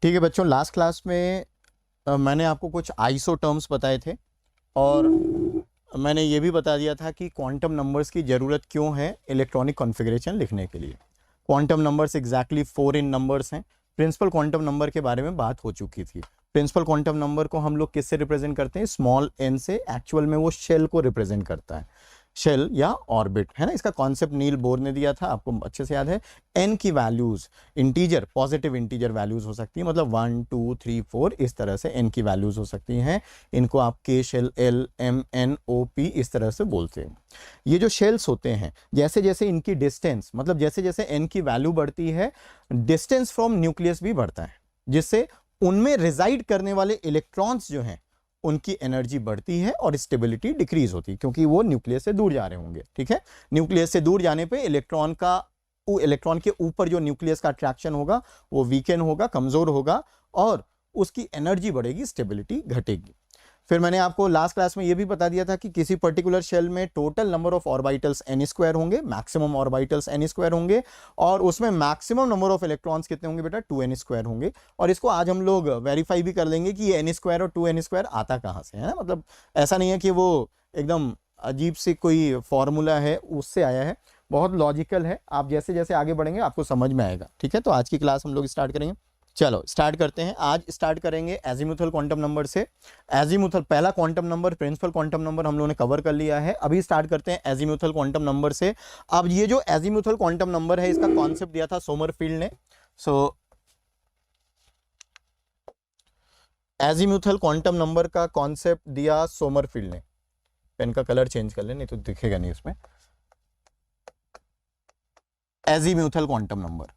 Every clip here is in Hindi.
ठीक है बच्चों, लास्ट क्लास में मैंने आपको कुछ आइसो टर्म्स बताए थे और मैंने ये भी बता दिया था कि क्वांटम नंबर्स की ज़रूरत क्यों है इलेक्ट्रॉनिक कॉन्फ़िगरेशन लिखने के लिए। क्वांटम नंबर्स एग्जैक्टली 4 इन नंबर्स हैं। प्रिंसिपल क्वांटम नंबर के बारे में बात हो चुकी थी। प्रिंसिपल क्वांटम नंबर को हम लोग किससे रिप्रेजेंट करते हैं? स्मॉल एन से। एक्चुअल में वो शेल को रिप्रेजेंट करता है, शेल या ऑर्बिट, है ना। इसका कॉन्सेप्ट नील बोर ने दिया था, आपको अच्छे से याद है। एन की values integer, positive integer values हो सकती है, मतलब 1 2 3 4 इस तरह से एन की वैल्यूज हो सकती हैं। इनको आप के शेल, एल, एम, एन, ओ, पी इस तरह से बोलते हैं। ये जो शेल्स होते हैं, जैसे जैसे इनकी डिस्टेंस, मतलब जैसे जैसे एन की वैल्यू बढ़ती है, डिस्टेंस फ्रॉम न्यूक्लियस भी बढ़ता है, जिससे उनमें रिजाइड करने वाले इलेक्ट्रॉन्स जो हैं उनकी एनर्जी बढ़ती है और स्टेबिलिटी डिक्रीज होती है, क्योंकि वो न्यूक्लियस से दूर जा रहे होंगे। ठीक है, न्यूक्लियस से दूर जाने पे इलेक्ट्रॉन के ऊपर जो न्यूक्लियस का अट्रैक्शन होगा वो वीकेन होगा, कमजोर होगा और उसकी एनर्जी बढ़ेगी, स्टेबिलिटी घटेगी। फिर मैंने आपको लास्ट क्लास में ये भी बता दिया था कि किसी पर्टिकुलर शेल में total number of orbitals n square होंगे, मैक्सिमम ऑर्बिटल्स एन स्क्वायर होंगे, और उसमें मैक्सिमम नंबर ऑफ इलेक्ट्रॉन्स कितने होंगे बेटा? 2n स्क्वायर होंगे। और इसको आज हम लोग वेरीफाई भी कर लेंगे कि ये n स्क्वायर और 2n स्क्वायर आता कहाँ से है ना। मतलब ऐसा नहीं है कि वो एकदम अजीब से कोई फॉर्मूला है उससे आया है, बहुत लॉजिकल है। आप जैसे जैसे आगे बढ़ेंगे आपको समझ में आएगा। ठीक है, तो आज की क्लास हम लोग स्टार्ट करेंगे। चलो स्टार्ट करते हैं। आज स्टार्ट करेंगे एजीमुथल क्वांटम नंबर से। एजीमुथल पहला quantum number, principal quantum number हम लोगों ने कवर कर लिया है। अभी स्टार्ट करते हैं एजीमुथल क्वांटम नंबर से। अब ये जो एजीमुथल क्वांटम नंबर है, इसका कॉन्सेप्ट दिया था सोमरफील्ड ने। एजीमुथल क्वांटम नंबर का कॉन्सेप्ट दिया सोमरफील्ड ने। पेन का कलर चेंज कर ले, नहीं तो दिखेगा नहीं इसमें। एजीमुथल क्वांटम नंबर,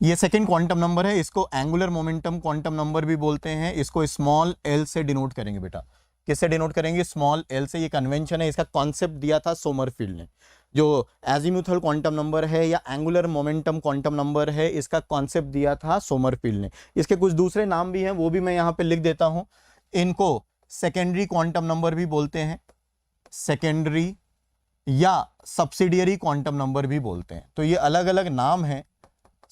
ये सेकंड क्वांटम नंबर है। इसको एंगुलर मोमेंटम क्वांटम नंबर भी बोलते हैं। इसको स्मॉल एल से डिनोट करेंगे बेटा। किससे डिनोट करेंगे? स्मॉल एल से। ये कन्वेंशन है, इसका कॉन्सेप्ट दिया था सोमरफील्ड ने। जो एजीमुथल क्वांटम नंबर है या एंगुलर मोमेंटम क्वांटम नंबर है, इसका कॉन्सेप्ट दिया था सोमरफील्ड ने। इसके कुछ दूसरे नाम भी हैं, वो भी मैं यहां पे लिख देता हूं। इनको सेकेंडरी क्वांटम नंबर भी बोलते हैं, सेकेंडरी या सब्सिडियरी क्वांटम नंबर भी बोलते हैं। तो ये अलग अलग नाम है,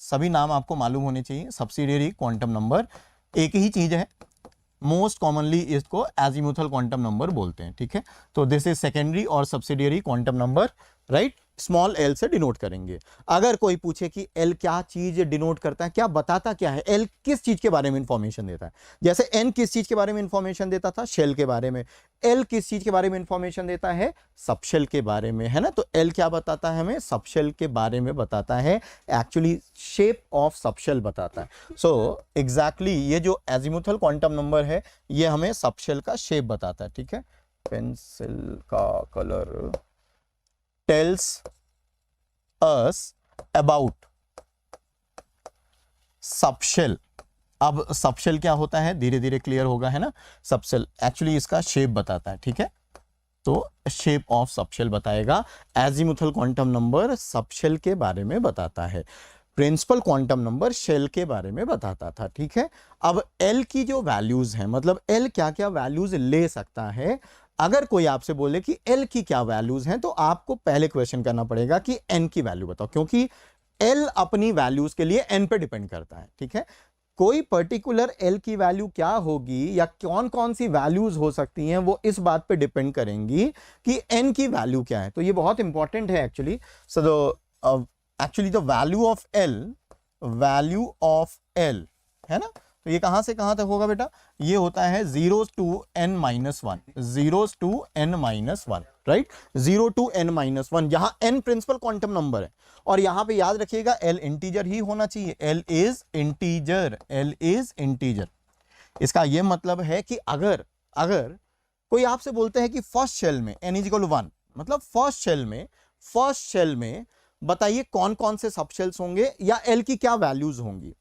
सभी नाम आपको मालूम होने चाहिए। सब्सिडियरी क्वांटम नंबर एक ही चीज है, मोस्ट कॉमनली इसको एजीमुथल क्वांटम नंबर बोलते हैं। ठीक है, तो दिस इज सेकेंडरी और subsidiary quantum number, right. Small L से डिनोट करेंगे। अगर कोई पूछे कि एल क्या चीज डिनोट करता है, क्या बताता क्या है, एल किस चीज के बारे में इंफॉर्मेशन देता है, जैसे एन किस चीज के बारे में इंफॉर्मेशन देता था? शेल के बारे में। एल किस चीज के बारे में इंफॉर्मेशन देता है? सबशेल के बारे में, है ना। तो एल क्या बताता है हमें? सबशेल के बारे में बताता है, एक्चुअली शेप ऑफ सबशेल बताता है। सो एग्जैक्टली ये जो एजीमुथल क्वांटम नंबर है, ये हमें सबशेल का शेप बताता है। ठीक है, पेंसिल का colour tells us about subshell. अब सबशेल क्या होता है धीरे धीरे क्लियर होगा, है ना। सबशेल एक्चुअली इसका शेप बताता है। ठीक है, तो शेप ऑफ सबशेल बताएगा। एजीमुथल क्वांटम नंबर सबशेल के बारे में बताता है, प्रिंसिपल क्वांटम नंबर शेल के बारे में बताता था। ठीक है, अब एल की जो वैल्यूज हैं, मतलब एल क्या क्या वैल्यूज ले सकता है। अगर कोई आपसे बोले कि एल की क्या वैल्यूज हैं, तो आपको पहले क्वेश्चन करना पड़ेगा कि एन की वैल्यू बताओ, क्योंकि एल अपनी वैल्यूज के लिए एन पे डिपेंड करता है। ठीक है, कोई पर्टिकुलर एल की वैल्यू क्या होगी या कौन कौन सी वैल्यूज हो सकती हैं, वो इस बात पे डिपेंड करेंगी कि एन की वैल्यू क्या है। तो ये बहुत इंपॉर्टेंट है actually. So actually the value of L, है ना। तो ये कहां से कहां तक होगा बेटा? ये होता है 0 to n-1, 0 to n-1, right. 0 to n-1, यहां n प्रिंसिपल क्वांटम नंबर है और यहां पे याद रखिएगा l इंटीजर ही होना चाहिए। l is integer. इसका यह मतलब है कि अगर कोई आपसे बोलते हैं कि फर्स्ट शेल में n = 1, मतलब फर्स्ट शेल में बताइए कौन कौन से सबशेल्स होंगे या एल की क्या वैल्यूज होंगी।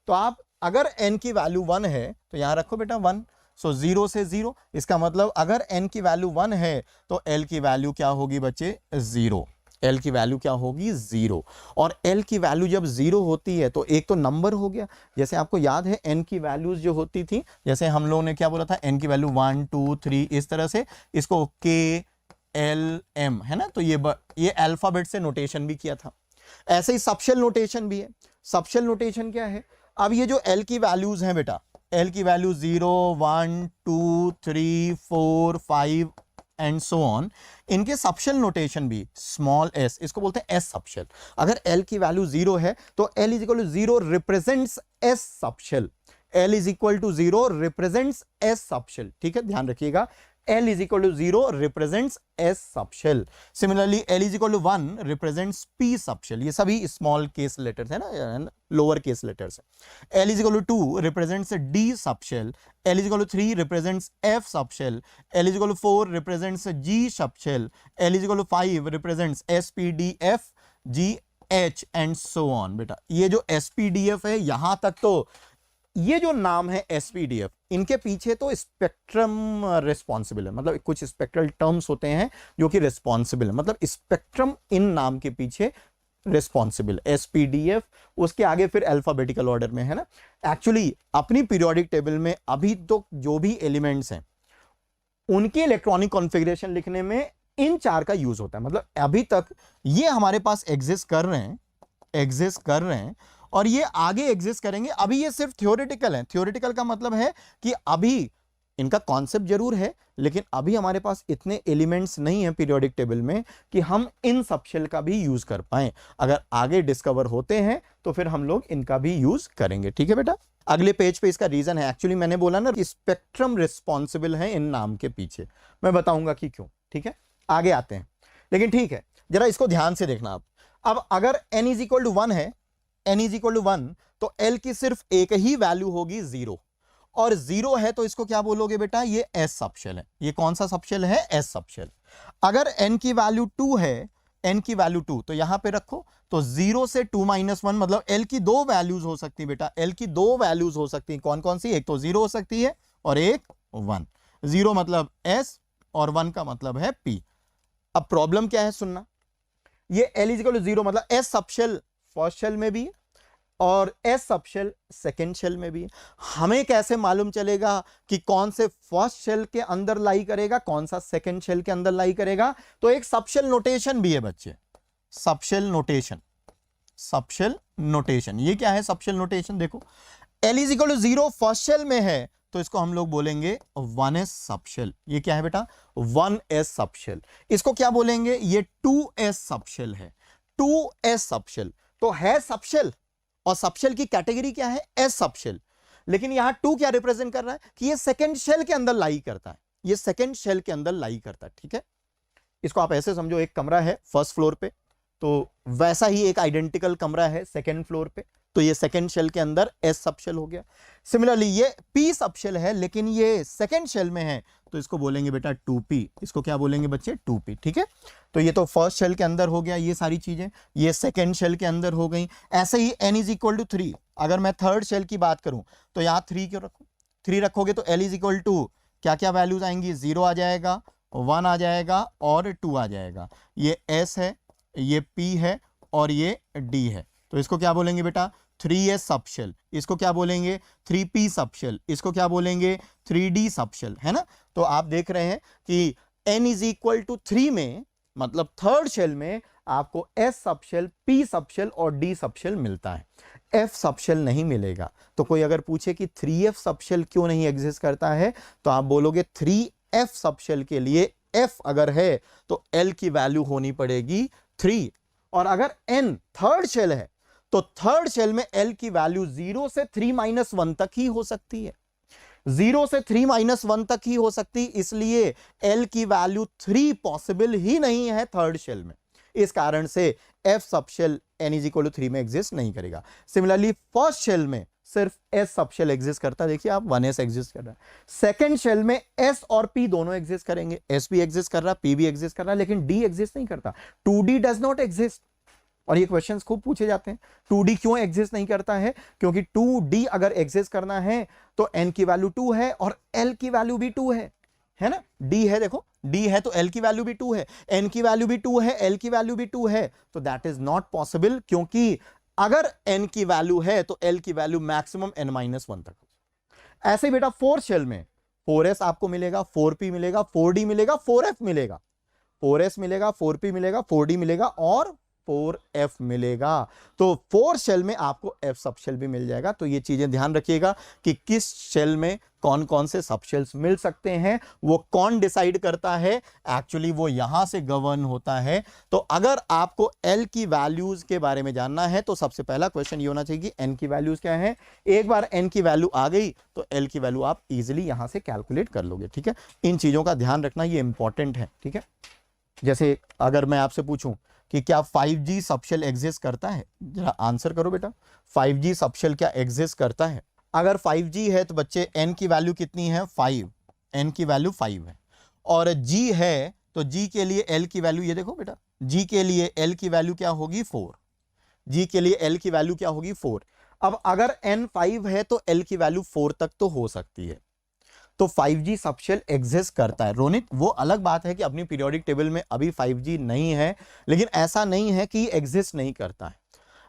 तो आप अगर n की वैल्यू 1 है तो यहां रखो बेटा 1। सो 0 से 0, इसका मतलब अगर n की वैल्यू 1 है तो l की वैल्यू क्या होगी बच्चे? 0। l की वैल्यू क्या होगी? 0। और l की वैल्यू जब 0 होती है तो एक तो नंबर हो गया। जैसे आपको याद है n की वैल्यूज जो होती थी, जैसे हम लोगों ने क्या बोला था, n की वैल्यू 1 2 3 इस तरह से, इसको k l m, है ना। तो ये अल्फाबेट से नोटेशन भी किया था। ऐसे ही सबशेल नोटेशन भी है। सबशेल नोटेशन क्या है, अब ये जो एल की वैल्यूज हैं बेटा, एल की वैल्यू 0 1 2 3 4 5 एंड सो ऑन, इनके सबशेल नोटेशन भी स्मॉल एस, इसको बोलते हैं एस सबशेल। अगर एल की वैल्यू 0 है तो l is equal to 0 represents s subshell, l is equal to 0 represents s subshell, ठीक है, ध्यान रखिएगा, L is equal to 0 represents S subshell. Similarly, L is equal to 1 represents P subshell. ये सभी small case letters है ना, lower case letters है। L is equal to 2 represents D subshell. L is equal to 3 represents F subshell. L is equal to 4 represents G subshell. L is equal to 5 represents S, P, D, F, G, H and so on। बेटा ये जो S, P, D, F है, यहां तक तो ये जो नाम है SPDF, इनके पीछे तो स्पेक्ट्रम रिस्पॉन्सिबल है, मतलब कुछ स्पेक्ट्रल टर्म्स होते हैं जो कि रिस्पॉन्सिबल है, मतलब स्पेक्ट्रम इन नाम के पीछे रिस्पॉन्सिबल, SPDF, उसके आगे फिर अल्फाबेटिकल ऑर्डर में है ना। एक्चुअली अपनी पीरियोडिक टेबल में अभी तो जो भी एलिमेंट्स हैं उनके इलेक्ट्रॉनिक कॉन्फ़िगरेशन लिखने में इन 4 का यूज होता है, मतलब अभी तक ये हमारे पास एग्जिस्ट कर रहे हैं और ये आगे एग्जिस्ट करेंगे। अभी ये सिर्फ थ्योरेटिकल है। थ्योरेटिकल का मतलब है कि अभी इनका कॉन्सेप्ट जरूर है, लेकिन अभी हमारे पास इतने एलिमेंट्स नहीं हैं पीरियोडिक टेबल में कि हम इन सबशेल का भी यूज कर पाएं। अगर आगे डिस्कवर होते हैं तो फिर हम लोग इनका भी यूज करेंगे, ठीक है बेटा। अगले पेज पे इसका रीजन है, एक्चुअली मैंने बोला ना स्पेक्ट्रम रिस्पॉन्सिबल है इन नाम के पीछे, मैं बताऊंगा कि क्यों, ठीक है, आगे आते हैं। लेकिन ठीक है, जरा इसको ध्यान से देखना आप। अब अगर n इज इक्वल टू 1 है, n इज इक्वल टू 1, तो l की सिर्फ एक ही वैल्यू होगी 0, और 0 है तो इसको क्या बोलोगे बेटा, ये S सबशेल है। ये कौन सा सबशेल है, S सबशेल। अगर n की वैल्यू 2 है, n की वैल्यू 2, तो यहां पे रखो, तो 0 से 2 - 1, मतलब l की 2 वैल्यूज हो सकती है बेटा, l की 2 वैल्यूज हो सकती है। कौन कौन सी, एक तो 0 हो सकती है और एक 1। 0 मतलब S और 1 का मतलब है P। अब प्रॉब्लम क्या है सुनना, ये l इज इक्वल टू 0 मतलब S सबशेल फर्स्ट शेल में भी है और S सबशेल सेकेंड शेल में भी है। हमें कैसे मालूम चलेगा कि कौन से फर्स्ट शेल के अंदर लाई करेगा, कौन सा सेकेंड शेल के अंदर लाई करेगा, तो एक सबशेल नोटेशन भी है बच्चे, सबशेल नोटेशन। सबशेल नोटेशन ये क्या है, सबशेल नोटेशन देखो, L is equal to 0 first shell में है तो इसको हम लोग बोलेंगे 1S सबशेल। ये क्या है बेटा, 1S सबशेल। इसको क्या बोलेंगे, ये 2S सबशेल है, 2S सबशेल। तो है सबशेल, और सबशेल की कैटेगरी क्या है, S सबशेल। लेकिन यहां 2 क्या रिप्रेजेंट कर रहा है कि ये सेकंड शेल के अंदर लाई करता है, ये सेकंड शेल के अंदर लाई करता है, ठीक है। इसको आप ऐसे समझो, एक कमरा है फर्स्ट फ्लोर पे, तो वैसा ही एक आइडेंटिकल कमरा है सेकंड फ्लोर पे, तो ये सेकंड शेल के अंदर S सबशेल हो गया। सिमिलरली ये P सबशेल है, लेकिन ये सेकंड शेल में है तो इसको बोलेंगे बेटा 2P। इसको क्या बोलेंगे बच्चे, 2P, ठीक है। तो ये तो फर्स्ट शेल के अंदर हो गया ये सारी चीजें, ये सेकंड शेल के अंदर हो गई। ऐसे ही n इज इक्वल टू 3, अगर मैं थर्ड शेल की बात करूं तो यहां 3 क्यों रखूं, 3 रखोगे तो L इज इक्वल टू क्या क्या वैल्यूज आएंगी, 0 आ जाएगा, 1 आ जाएगा और 2 आ जाएगा। ये S है, ये P है और ये D है, तो इसको क्या बोलेंगे बेटा, 3S सबशेल। इसको क्या बोलेंगे, 3P सबशेल। इसको क्या बोलेंगे, 3D सबशेल, है ना। तो आप देख रहे हैं कि n इज इक्वल टू 3 में, मतलब थर्ड शेल में आपको S सबशेल, P सबशेल और D सबशेल मिलता है, F सबशेल नहीं मिलेगा। तो कोई अगर पूछे कि 3F सबशेल क्यों नहीं एग्जिस्ट करता है, तो आप बोलोगे 3F सबशेल के लिए F अगर है तो L की वैल्यू होनी पड़ेगी 3, और अगर N थर्ड शेल है तो थर्ड शेल में L की वैल्यू 0 से 3 - 1 तक ही हो सकती है, 0 से 3 - 1 तक ही हो सकती, इसलिए L की वैल्यू 3 पॉसिबल ही नहीं है थर्ड शेल में। इस कारण से F subshell n is equal to 3 में एग्जिस्ट नहीं करेगा। सिमिलरली फर्स्ट शेल में सिर्फ S सबशेल एग्जिस्ट करता है, देखिए आप 1S एग्जिस्ट कर रहा है। सेकेंड शेल में S और P दोनों एग्जिस्ट करेंगे, S भी एग्जिस्ट कर रहा है, P भी एग्जिस्ट कर रहा है, लेकिन D एग्जिस्ट नहीं करता, 2D डज नॉट एग्जिस्ट। और ये क्वेश्चंस खूब पूछे जाते हैं, 2D क्यों एग्जिस्ट नहीं करता है, क्योंकि 2D अगर एग्जिस्ट करना है तो n की वैल्यू 2 है और L की वैल्यू भी 2 है ना। D है, देखो D है तो L की वैल्यू भी 2 है, n की वैल्यू भी 2 है, L की वैल्यू भी 2 है, तो दैट इज नॉट पॉसिबल, क्योंकि अगर n की वैल्यू है तो L की वैल्यू मैक्सिमम n-1 तक। ऐसे ही बेटा फोर्थ शेल में 4S आपको मिलेगा, 4P मिलेगा, 4D मिलेगा, 4F मिलेगा, 4S मिलेगा, 4P मिलेगा, 4D मिलेगा और 4f मिलेगा। तो 4 शेल में आपको f सब शेल भी मिल जाएगा। तो ये चीजें ध्यान रखिएगा कि किस शेल में कौन कौन से सब शेल्स मिल सकते हैं, वो कौन डिसाइड करता है, एक्चुअली वो यहां से गवर्न होता है। तो अगर आपको l की वैल्यूज के बारे में जानना है तो सबसे पहला क्वेश्चन ये होना चाहिए कि n की वैल्यूज क्या है। एक बार n की वैल्यू आ गई तो l की वैल्यू आप इजीली यहां से कैलकुलेट कर लोगे। ठीक है, इन चीजों का ध्यान रखना, ये इंपॉर्टेंट है। ठीक है, जैसे अगर मैं आपसे पूछूं कि क्या 5G सबशेल एग्जिस्ट करता है, जरा आंसर करो बेटा, 5G सबशेल क्या एग्जिस्ट करता है? अगर 5G है तो बच्चे n की वैल्यू कितनी है, 5, n की वैल्यू 5 है। और G है तो G के लिए l की वैल्यू, ये देखो बेटा, G के लिए l की वैल्यू क्या होगी, 4। G के लिए l की वैल्यू क्या होगी, 4। अब अगर n 5 है तो l की वैल्यू 4 तक तो हो सकती है। तो 5G सबशेल एग्जिस्ट करता है। रोनित, वो अलग बात है कि अपनी पीरियोडिक टेबल में अभी 5G नहीं है, लेकिन ऐसा नहीं है कि एग्जिस्ट नहीं करता है।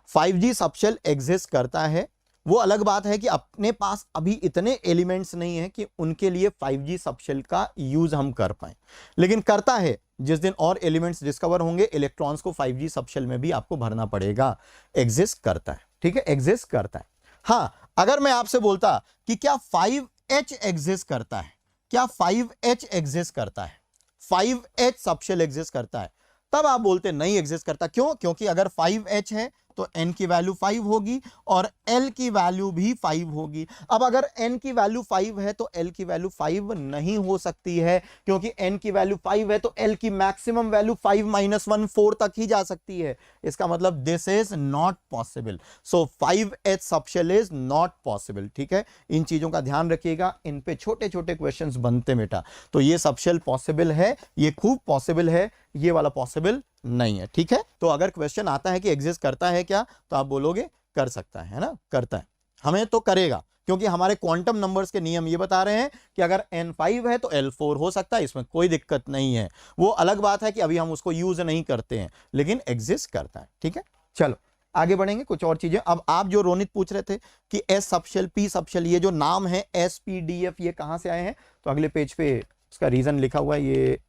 5G सबशेल एग्जिस्ट करता है। वो अलग बात है कि अपने पास अभी इतने एलिमेंट्स नहीं है कि उनके लिए 5G सबशेल का यूज हम कर पाए, लेकिन करता है। जिस दिन और एलिमेंट्स डिस्कवर होंगे, इलेक्ट्रॉन्स को 5G सबशेल में भी आपको भरना पड़ेगा। एग्जिस्ट करता है। ठीक है, एग्जिस्ट करता है। हाँ, अगर मैं आपसे बोलता कि क्या 5H एग्जिस्ट करता है, क्या 5H एग्जिस्ट करता है, 5H सबशेल एग्जिस्ट करता है, तब आप बोलते नहीं एग्जिस्ट करता। क्यों? क्योंकि अगर 5H है तो n की वैल्यू 5 होगी और l की वैल्यू भी 5 होगी। अब अगर n की वैल्यू 5 है तो l की वैल्यू 5 नहीं हो सकती है, क्योंकि n की वैल्यू 5 है तो l की मैक्सिमम वैल्यू 5 - 1 4 तक ही जा सकती है। इसका मतलब this is not possible. So 5H subshell is not possible. ठीक है, इन चीजों का ध्यान रखिएगा, इन पे छोटे छोटे क्वेश्चंस बनते बेटा। तो ये सबशेल पॉसिबल है, ये खूब पॉसिबल है, ये वाला पॉसिबल नहीं है। ठीक है, तो अगर क्वेश्चन आता है कि एग्जिस्ट करता है क्या, तो आप बोलोगे कर सकता है ना, करता है, हमें तो करेगा, क्योंकि हमारे क्वांटम नंबर्स के नियम ये बता रहे हैं कि अगर n 5 है तो l 4 हो सकता है, इसमें कोई दिक्कत नहीं है। वो अलग बात है कि अभी हम उसको यूज नहीं करते हैं, लेकिन एग्जिस्ट करता है। ठीक है, चलो आगे बढ़ेंगे, कुछ और चीजें। अब आप जो रोनित पूछ रहे थे कि एस सबशेल, पी सबशेल, ये जो नाम है SPDF, ये कहां से आए हैं, तो अगले पेज पे उसका रीजन लिखा हुआ है। ये,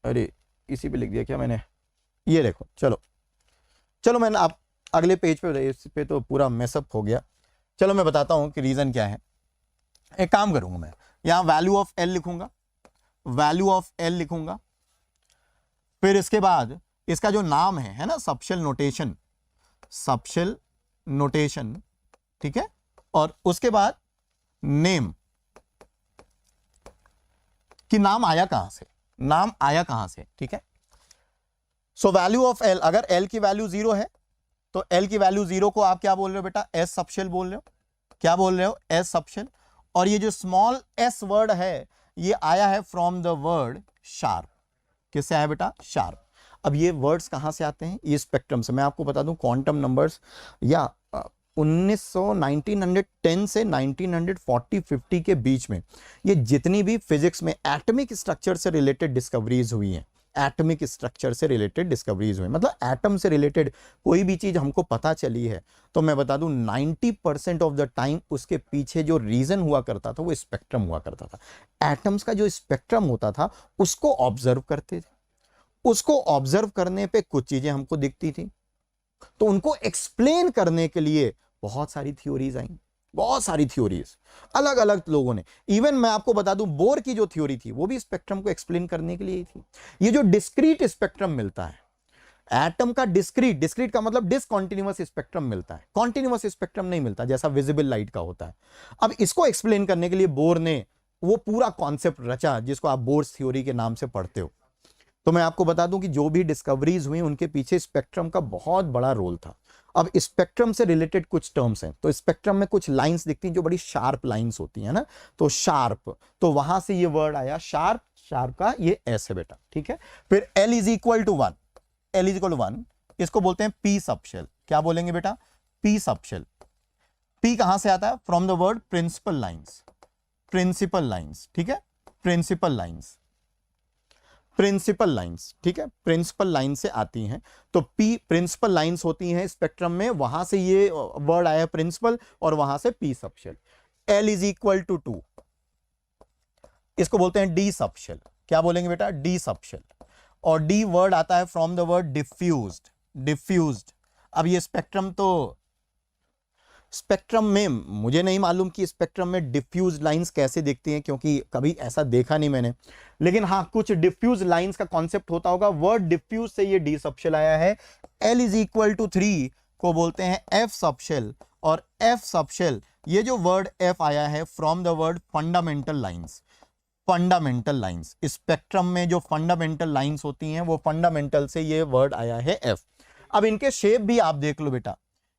अरे इसी पे लिख दिया क्या मैंने, ये देखो। चलो चलो, मैंने आप अगले पेज पे, इस पे तो पूरा मेसअप हो गया। चलो मैं बताता हूं कि रीजन क्या है। एक काम करूंगा, मैं यहां वैल्यू ऑफ एल लिखूंगा, वैल्यू ऑफ एल लिखूंगा, फिर इसके बाद इसका जो नाम है ना, सबशेल नोटेशन, सबशेल नोटेशन। ठीक है, और उसके बाद नेम, कि नाम आया कहां से, नाम आया कहां से। ठीक है, सो वैल्यू ऑफ एल, अगर एल की वैल्यू 0 है तो एल की वैल्यू 0 को आप क्या बोल रहे हो बेटा, एस सबशेल बोल रहे हो। क्या बोल रहे हो, एस सबशेल। और ये जो स्मॉल एस वर्ड है, ये आया है फ्रॉम द वर्ड शार्प। किससे आया बेटा, शार्प। अब ये वर्ड्स कहां से आते हैं, ये स्पेक्ट्रम से। मैं आपको बता दूं, क्वांटम नंबर्स या 1910 से 1940-50 के बीच में ये जितनी भी फिजिक्स में एटॉमिक स्ट्रक्चर से रिलेटेड डिस्कवरीज हुई हैं, एटॉमिक स्ट्रक्चर से रिलेटेड डिस्कवरीज हुई, मतलब एटम से रिलेटेड कोई भी चीज हमको पता चली है, तो मैं बता दूं 90% ऑफ द टाइम उसके पीछे जो रीजन हुआ करता था वो स्पेक्ट्रम हुआ करता था। एटम्स का जो स्पेक्ट्रम होता था उसको ऑब्जर्व करते थे, उसको ऑब्जर्व करने पे कुछ चीजें हमको दिखती थी, तो उनको एक्सप्लेन करने के लिए बहुत सारी थ्योरीज आई, बहुत सारी थ्योरीज अलग अलग लोगों ने। इवन मैं आपको बता दूं, बोर की जो थ्योरी थी वो भी स्पेक्ट्रम को एक्सप्लेन करने के लिए ही थी। ये जो डिस्क्रीट स्पेक्ट्रम मिलता है एटम का, डिस्क्रीट, डिस्क्रीट का मतलब डिसकंटीन्यूअस स्पेक्ट्रम मिलता है, कॉन्टिन्यूअस स्पेक्ट्रम नहीं मिलता जैसा विजिबल लाइट का होता है। अब इसको एक्सप्लेन करने के लिए बोर ने वो पूरा कॉन्सेप्ट रचा जिसको आप बोर्स थ्योरी के नाम से पढ़ते हो। तो मैं आपको बता दूं कि जो भी डिस्कवरीज हुई उनके पीछे स्पेक्ट्रम का बहुत बड़ा रोल था। अब स्पेक्ट्रम से रिलेटेड कुछ टर्म्स हैं, तो स्पेक्ट्रम में कुछ लाइंस दिखती हैं जो बड़ी शार्प लाइंस होती हैं ना, तो शार्प, तो वहां से ये वर्ड आया शार्प, शार्प का ये एस है बेटा। ठीक है, फिर L is equal to 1, L is equal to 1, इसको बोलते हैं पी सबशेल। क्या बोलेंगे बेटा, पी सबशेल। पी कहां से आता है, from the word principal lines, principal lines. ठीक है, प्रिंसिपल लाइंस, प्रिंसिपल लाइंस। ठीक है, प्रिंसिपल लाइन से आती हैं, तो पी प्रिंसिपल लाइंस होती हैं स्पेक्ट्रम में, वहां से ये वर्ड आया प्रिंसिपल, और वहां से p subshell. L is equal to 2, इसको बोलते हैं डी सबशेल। क्या बोलेंगे बेटा, डी सबशेल। और डी वर्ड आता है from the word diffused, diffused. अब ये स्पेक्ट्रम, तो स्पेक्ट्रम में मुझे नहीं मालूम कि स्पेक्ट्रम में डिफ्यूज लाइंस कैसे दिखती हैं, क्योंकि कभी ऐसा देखा नहीं मैंने, लेकिन हाँ कुछ डिफ्यूज लाइंस का कॉन्सेप्ट होता होगा। वर्ड डिफ्यूज से ये डी सबशेल आया है। L इज इक्वल टू 3 को बोलते हैं F सबशेल, और F सबशेल, ये जो वर्ड F आया है from the word fundamental lines. Fundamental lines, spectrum में जो फंडामेंटल लाइंस होती हैं वो फंडामेंटल से ये वर्ड आया है F। अब इनके शेप भी आप देख लो बेटा,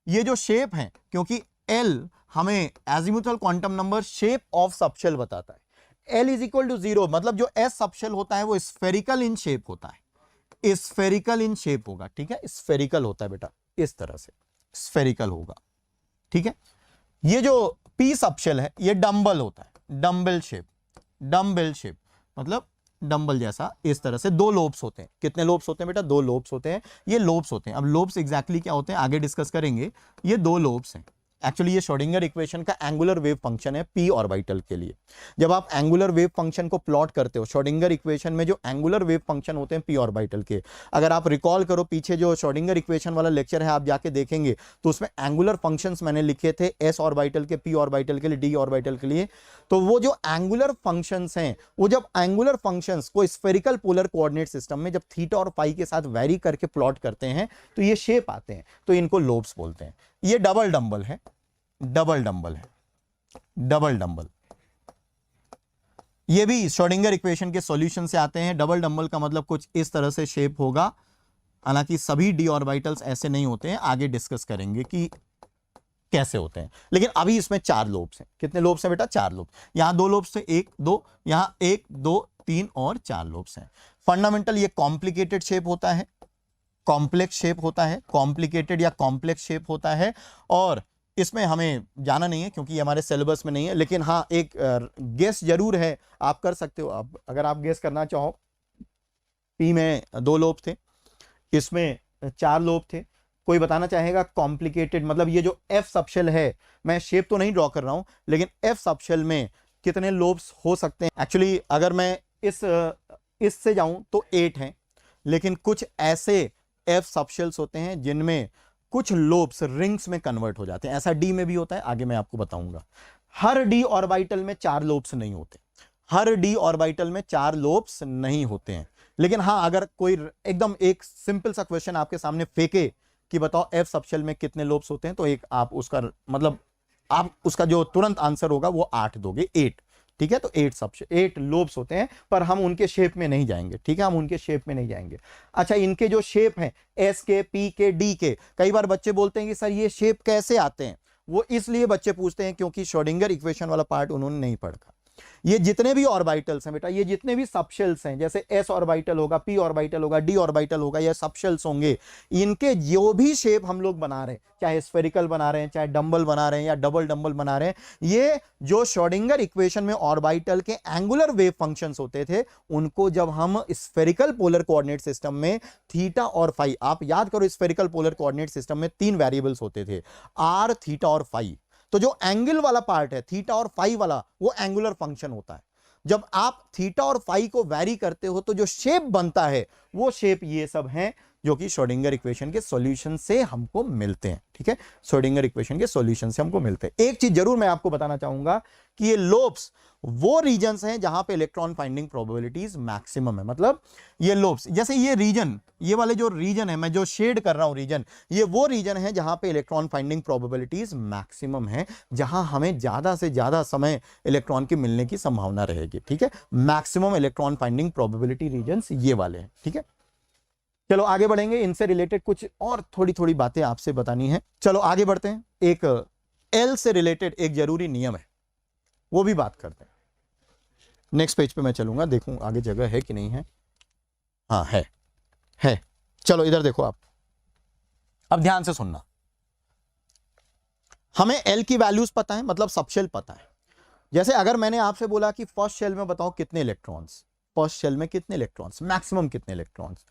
ये जो शेप है, क्योंकि L हमें azimuthal quantum number shape of subshell बताता है। L इज इक्वल टू 0, मतलब जो S सबशेल होता है वो स्फेरिकल इन शेप होता है, स्फेरिकल इन शेप होगा, ठीक है, स्फेरिकल होता है बेटा, इस तरह से स्फेरिकल होगा, ठीक है। ये जो P सबशेल है ये डंबल होता है, डंबल शेप, डंबल शेप मतलब डंबल जैसा, इस तरह से। 2 लोब्स होते हैं। कितने लोब्स होते हैं बेटा? 2 लोब्स होते हैं। ये लोब्स होते हैं। अब लोब्स एग्जैक्टली क्या होते हैं आगे डिस्कस करेंगे। ये 2 लोब्स हैं। एक्चुअली ये श्रोडिंगर इक्वेशन का एंगुलर वेव फंक्शन है p ऑर्बिटल के लिए। जब आप एंगुलर वेव फंक्शन को प्लॉट करते हो, श्रोडिंगर इक्वेशन में जो एंगुलर वेव फंक्शन होते हैं p ऑर्बिटल के, अगर आप रिकॉल करो पीछे जो श्रोडिंगर इक्वेशन वाला लेक्चर है आप जाके देखेंगे तो उसमें एंगुलर फंक्शंस मैंने लिखे थे s ऑर्बिटल के, p ऑर्बिटल के लिए, d ऑर्बिटल के लिए। तो वो जो एंगुलर फंक्शंस हैं, वो जब एंगुलर फंक्शंस को स्फेरिकल पोलर कोऑर्डिनेट सिस्टम में जब थीटा और फाई के साथ वेरी करके प्लॉट करते हैं तो ये शेप आते हैं, तो इनको लोब्स बोलते हैं। ये डबल डंबल है, डबल डंबल है, डबल डंबल। ये भी श्रोडिंगर इक्वेशन के सॉल्यूशन से आते हैं। डबल डंबल का मतलब कुछ इस तरह से शेप होगा। हालांकि सभी डी ऑर्बिटल्स ऐसे नहीं होते हैं, आगे डिस्कस करेंगे कि कैसे होते हैं। लेकिन अभी इसमें 4 लोब्स हैं। कितने लोब्स हैं बेटा? 4 लोब्स। यहां 2 लोब्स थे, 1 2, यहां 1 2 3 और 4 लोब्स हैं। फंडामेंटल ये कॉम्प्लिकेटेड शेप होता है, कॉम्प्लेक्स शेप होता है, कॉम्प्लिकेटेड या कॉम्प्लेक्स शेप होता है। और इसमें हमें जाना नहीं है क्योंकि ये हमारे सिलेबस में नहीं है, लेकिन हाँ एक गेस जरूर है, आप कर सकते हो। अब अगर आप गेस करना चाहो, पी में 2 लोब थे, इसमें 4 लोब थे। कोई बताना चाहेगा कॉम्प्लिकेटेड मतलब ये जो एफ सबशेल है, मैं शेप तो नहीं ड्रॉ कर रहा हूं, लेकिन एफ सबशेल में कितने लोब्स हो सकते हैं? एक्चुअली अगर मैं इससे जाऊं तो 8 हैं, लेकिन कुछ ऐसे एफ सबशेल्स होते हैं जिनमें कुछ लोब्स रिंग्स में कन्वर्ट हो जाते हैं। ऐसा डी में भी होता है, आगे मैं आपको बताऊंगा। हर डी ऑर्बिटल में 4 लोब्स नहीं होते, हर डी ऑर्बिटल में 4 लोब्स नहीं होते हैं। लेकिन हाँ, अगर कोई एकदम एक सिंपल सा क्वेश्चन आपके सामने फेंके कि बताओ एफ सबशेल में कितने लोब्स होते हैं, तो एक आप उसका मतलब आप उसका जो तुरंत आंसर होगा वो 8 दोगे, 8। ठीक है, तो 8 लोब्स होते हैं, पर हम उनके शेप में नहीं जाएंगे। ठीक है, हम उनके शेप में नहीं जाएंगे। अच्छा, इनके जो शेप हैं एस के, पी के, डी के, कई बार बच्चे बोलते हैं कि सर ये शेप कैसे आते हैं। वो इसलिए बच्चे पूछते हैं क्योंकि श्रोडिंगर इक्वेशन वाला पार्ट उन्होंने नहीं पढ़ा। ये जितने भी ऑर्बिटल्स हैं बेटा, ये जितने भी सबशेल्स हैं, जैसे एस ऑर्बिटल होगा, पी ऑर्बिटल होगा, डी ऑर्बिटल होगा, ये सबशेल्स होंगे, इनके जो भी शेप हम लोग बना रहे हैं, चाहे स्फेरिकल बना रहे हैं, चाहे डंबल बना रहे हैं या डबल डंबल बना रहे हैं, ये जो श्रोडिंगर इक्वेशन में ऑर्बिटल के एंगुलर वेव फंक्शंस होते थे, उनको जब हम स्फेरिकल पोलर कोऑर्डिनेट सिस्टम में थीटा और फाई, आप याद करो स्फेरिकल पोलर कोऑर्डिनेट सिस्टम में 3 वेरिएबल्स होते थे, आर, थीटा और फाई। तो जो एंगल वाला पार्ट है थीटा और फाई वाला, वो एंगुलर फंक्शन होता है। जब आप थीटा और फाई को वैरी करते हो तो जो शेप बनता है वो शेप ये सब हैं जो कि श्रोडिंगर इक्वेशन के सॉल्यूशन से हमको मिलते हैं। ठीक है, श्रोडिंगर इक्वेशन के सॉल्यूशन से हमको मिलते हैं। एक चीज जरूर मैं आपको बताना चाहूंगा कि ये लोब्स वो रीजन्स हैं जहां पे इलेक्ट्रॉन फाइंडिंग प्रोबेबिलिटीज मैक्सिमम है। मतलब ये लोब्स, जैसे ये रीजन, ये वाले जो रीजन है, मैं जो शेड कर रहा हूं रीजन, ये वो रीजन है जहां पे इलेक्ट्रॉन फाइंडिंग प्रोबेबिलिटीज मैक्सिमम है, जहां हमें ज्यादा से ज्यादा समय इलेक्ट्रॉन के मिलने की संभावना रहेगी। ठीक है, maximum electron finding probability regions ये वाले हैं। ठीक है, चलो आगे बढ़ेंगे। इनसे रिलेटेड कुछ और थोड़ी थोड़ी बातें आपसे बतानी है। चलो आगे बढ़ते हैं। एक एल से रिलेटेड एक जरूरी नियम है, वो भी बात करते हैं। नेक्स्ट पेज पे मैं चलूंगा, देखूं आगे जगह है कि नहीं है। हाँ है। चलो इधर देखो आप, अब ध्यान से सुनना। हमें एल की वैल्यूज पता है, मतलब सबशेल पता है। जैसे अगर मैंने आपसे बोला कि फर्स्ट शेल में बताओ कितने इलेक्ट्रॉन्स, फर्स्ट शेल में कितने इलेक्ट्रॉन्स, मैक्सिमम कितने इलेक्ट्रॉन्स,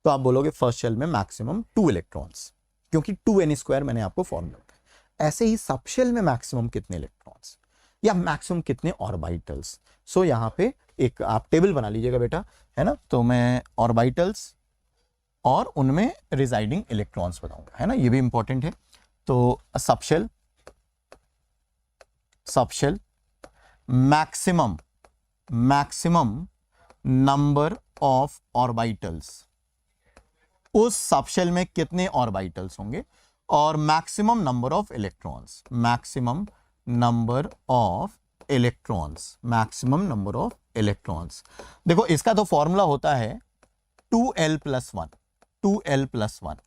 तो आप बोलोगे फर्स्ट शेल में मैक्सिमम 2 इलेक्ट्रॉन्स, क्योंकि 2n² मैंने आपको फॉर्मूला बताया। ऐसे ही सबशेल में मैक्सिमम कितने इलेक्ट्रॉन्स या मैक्सिमम कितने ऑर्बिटल्स। सो यहां पे एक आप टेबल बना लीजिएगा बेटा, है ना। तो मैं ऑर्बिटल्स और उनमें रिजाइडिंग इलेक्ट्रॉन्स बताऊंगा, है ना, ये भी इंपॉर्टेंट है। तो subshell maximum number of orbitals, उस सबशेल में कितने ऑर्बिटल्स होंगे, और maximum number of electrons, maximum number of electrons. देखो इसका तो फॉर्मूला होता है 2l+1,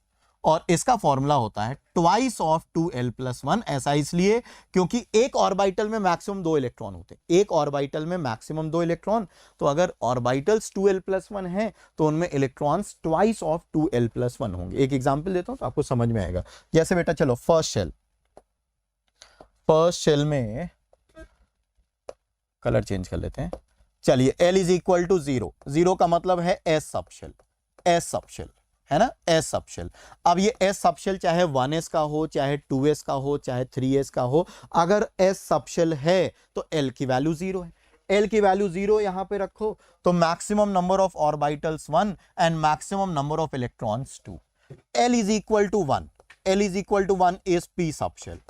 और इसका फॉर्मूला होता है ट्वाइस ऑफ 2l+1। ऐसा इसलिए क्योंकि एक ऑर्बिटल में मैक्सिमम 2 इलेक्ट्रॉन होते हैं, एक ऑर्बिटल में मैक्सिमम 2 इलेक्ट्रॉन। तो अगर ऑर्बिटल्स 2l+1 हैं तो उनमें इलेक्ट्रॉन्स ट्वाइस ऑफ 2l+1 होंगे। एक एग्जांपल देता हूं तो आपको समझ में आएगा। जैसे बेटा चलो फर्स्ट शेल में कलर चेंज कर लेते हैं। चलिए L इज इक्वल टू 0 का मतलब है S सबशेल, है ना, S सबशेल। अब ये S सबशेल चाहे 1s का हो, चाहे 2s का हो, चाहे 3s का हो, अगर S सबशेल है तो L की वैल्यू 0 है। L की वैल्यू 0 यहां पे रखो तो maximum number of orbitals 1 and maximum number of electrons 2। L is equal to 1 is P subshell.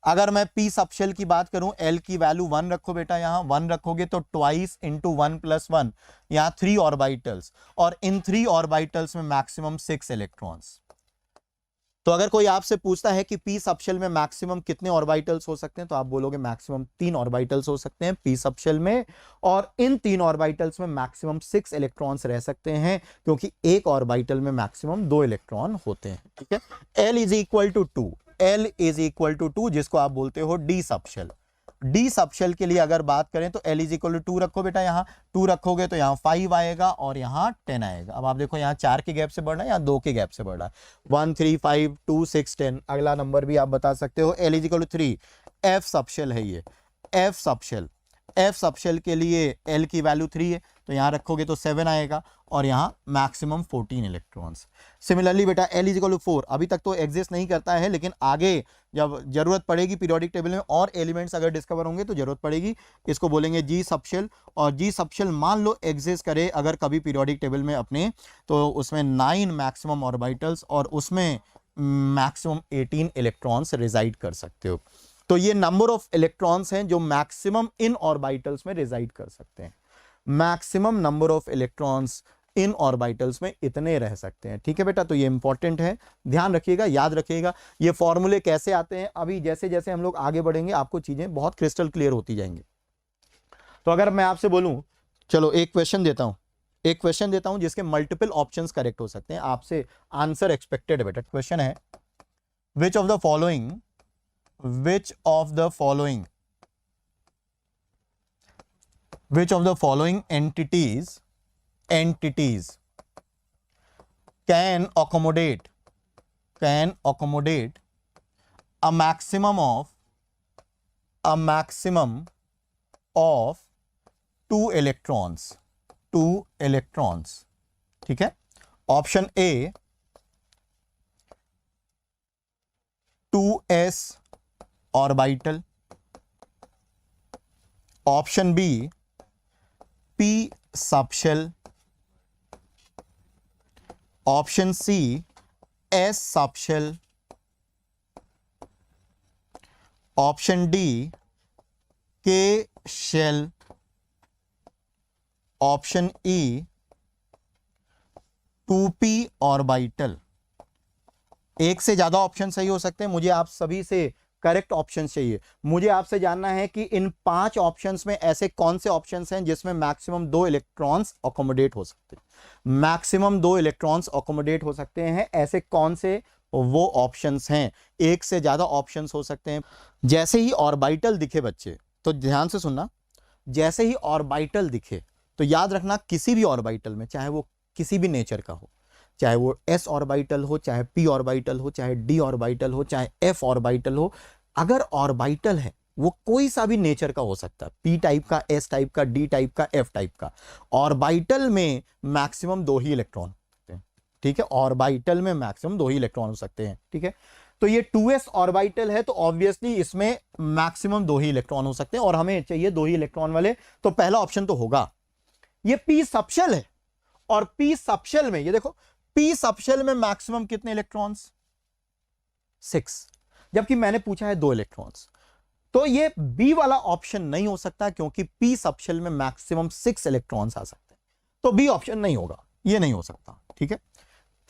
अगर मैं P सबशेल की बात करूं, L की वैल्यू 1 रखो बेटा, यहां 1 रखोगे तो ट्वाइस इंटू 1+1, यहां 3 ऑर्बिटल्स, और इन 3 ऑर्बिटल्स में मैक्सिमम 6 इलेक्ट्रॉन्स। तो अगर कोई आपसे पूछता है कि P सबशेल में मैक्सिमम कितने ऑर्बिटल्स हो सकते हैं, तो आप बोलोगे मैक्सिमम 3 ऑर्बिटल्स हो सकते हैं P सबशेल में, और इन 3 ऑर्बिटल्स में मैक्सिमम 6 इलेक्ट्रॉन्स रह सकते हैं, क्योंकि एक ऑर्बिटल में मैक्सिमम 2 इलेक्ट्रॉन होते हैं। ठीक है, L इज इक्वल टू 2, जिसको आप बोलते हो D सबशेल। D सबशेल के लिए अगर बात करें तो L इज इक्वल टू 2 रखो बेटा, यहां 2 रखोगे तो यहां 5 आएगा और यहां 10 आएगा। अब आप देखो यहां 4 के गैप से बढ़ रहा है, यहां 2 के गैप से बढ़ रहा है। 1 3 5 2 6 10, अगला नंबर भी आप बता सकते हो। L is equal to 3, F subshell है ये, F सबशेल के लिए L की वैल्यू 3 है, तो यहां रखोगे तो 7 आएगा और यहां मैक्सिमम 14 इलेक्ट्रॉन्स। सिमिलरली बेटा L इज इक्वल टू 4, अभी तक तो एग्जिस्ट नहीं करता है, लेकिन आगे जब जरूरत पड़ेगी पीरियोडिक टेबल में और एलिमेंट्स अगर डिस्कवर होंगे तो जरूरत पड़ेगी, इसको बोलेंगे G सबशेल। और G सबशेल मान लो एग्जिस्ट करे अगर कभी पीरियोडिक टेबल में अपने, तो उसमें 9 मैक्सिमम ऑर्बिटल्स और उसमें मैक्सिमम 18 इलेक्ट्रॉन्स रिजाइड कर सकते हो। तो ये नंबर ऑफ इलेक्ट्रॉन्स हैं जो मैक्सिमम इन ऑर्बिटल्स में रिजाइड कर सकते हैं। Maximum number of electrons in orbitals में इतने रह सकते हैं। ठीक है बेटा, तो ये इंपॉर्टेंट है, ध्यान रखिएगा, याद रखिएगा। ये फॉर्मूले कैसे आते हैं, अभी जैसे जैसे हम लोग आगे बढ़ेंगे आपको चीजें बहुत क्रिस्टल क्लियर होती जाएंगी। तो अगर मैं आपसे बोलूं, चलो एक क्वेश्चन देता हूं जिसके मल्टीपल ऑप्शंस करेक्ट हो सकते हैं, आपसे आंसर एक्सपेक्टेड है बेटा। क्वेश्चन है which of the following entities can accommodate a maximum of 2 electrons। ठीक है, option A 2s orbital, option B P subshell, option C S subshell, option D K shell, option E 2p orbital. एक से ज्यादा ऑप्शन सही हो सकते हैं, मुझे आप सभी से करेक्ट ऑप्शन चाहिए। मुझे आपसे जानना है कि इन 5 ऑप्शंस में ऐसे कौन से ऑप्शंस हैं जिसमें मैक्सिमम 2 इलेक्ट्रॉन्स अकोमोडेट हो सकते हैं। मैक्सिमम 2 इलेक्ट्रॉन्स अकोमोडेट हो सकते हैं, ऐसे कौन से वो ऑप्शंस हैं। एक से ज्यादा ऑप्शंस हो सकते हैं। जैसे ही ऑर्बिटल दिखे बच्चे, तो ध्यान से सुनना, जैसे ही ऑर्बिटल दिखे तो याद रखना किसी भी ऑर्बिटल में, चाहे वो किसी भी नेचर का हो, चाहे वो s ऑर्बिटल हो, चाहे p ऑर्बिटल हो, चाहे d ऑर्बिटल हो, चाहे f ऑर्बिटल हो, अगर ऑर्बिटल है वो कोई सा भी नेचर का हो सकता है, p टाइप का, s टाइप का, d टाइप का, f टाइप का, ऑर्बिटल में मैक्सिमम 2 ही इलेक्ट्रॉन होते हैं। ठीक है, ऑर्बिटल में मैक्सिमम 2 ही इलेक्ट्रॉन हो सकते हैं। ठीक है, तो ये 2s ऑर्बिटल है तो ऑब्वियसली इसमें मैक्सिमम 2 ही इलेक्ट्रॉन हो सकते हैं और हमें चाहिए 2 ही इलेक्ट्रॉन वाले, तो पहला ऑप्शन तो होगा। ये p सबशेल है और p सबशेल में ये देखो पी सबशेल में मैक्सिमम कितने इलेक्ट्रॉन्स? 6, जबकि मैंने पूछा है 2 इलेक्ट्रॉन्स। तो ये बी वाला ऑप्शन नहीं हो सकता क्योंकि पी सबशेल में मैक्सिमम 6 इलेक्ट्रॉन्स आ सकते हैं, तो बी ऑप्शन नहीं होगा, ये नहीं हो सकता। ठीक है।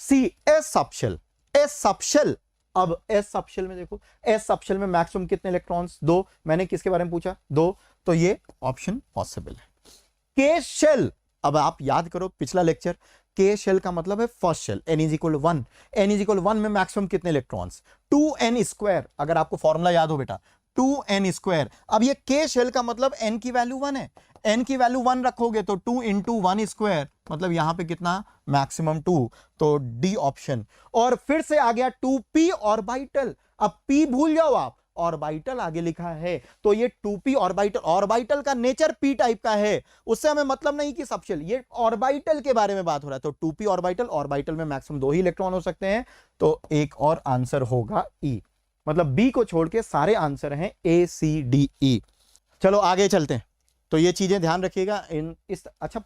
C s subshell, s subshell, अब एस सबशेल में देखो, एस सबशेल में मैक्सिमम कितने इलेक्ट्रॉन्स? 2, मैंने किसके बारे में पूछा? 2, तो ये ऑप्शन पॉसिबल है। के शेल, अब आप याद करो पिछला लेक्चर, के शेल का मतलब है first shell, n is equal 1, n is equal 1 में मैक्सिमम कितने इलेक्ट्रॉन्स? 2n स्क्वायर, अगर आपको फॉर्मूला याद हो बेटा 2n स्क्वायर। अब ये के शेल का मतलब n की वैल्यू 1 है, n की वैल्यू 1 रखोगे तो 2 इंटू 1 स्क्वायर, मतलब यहां पे कितना? मैक्सिमम 2, तो डी ऑप्शन। और फिर से आ गया 2p ऑर्बिटल, अब p भूल जाओ आप, ऑर्बिटल आगे लिखा है, तो ये 2p ऑर्बिटल, ऑर्बिटल का नेचर p टाइप का है, उससे हमें मतलब नहीं कि सबशेल, ये ऑर्बिटल के बारे में बात हो रहा है। तो 2p ऑर्बिटल, ऑर्बिटल में मैक्सिमम 2 ही इलेक्ट्रॉन हो सकते हैं, तो एक और आंसर होगा ई, मतलब बी को छोड़ के सारे आंसर हैं ए सी डी ई। चलो आगे चलते हैं, तो ये चीजें ध्यान रखिएगा। अच्छा,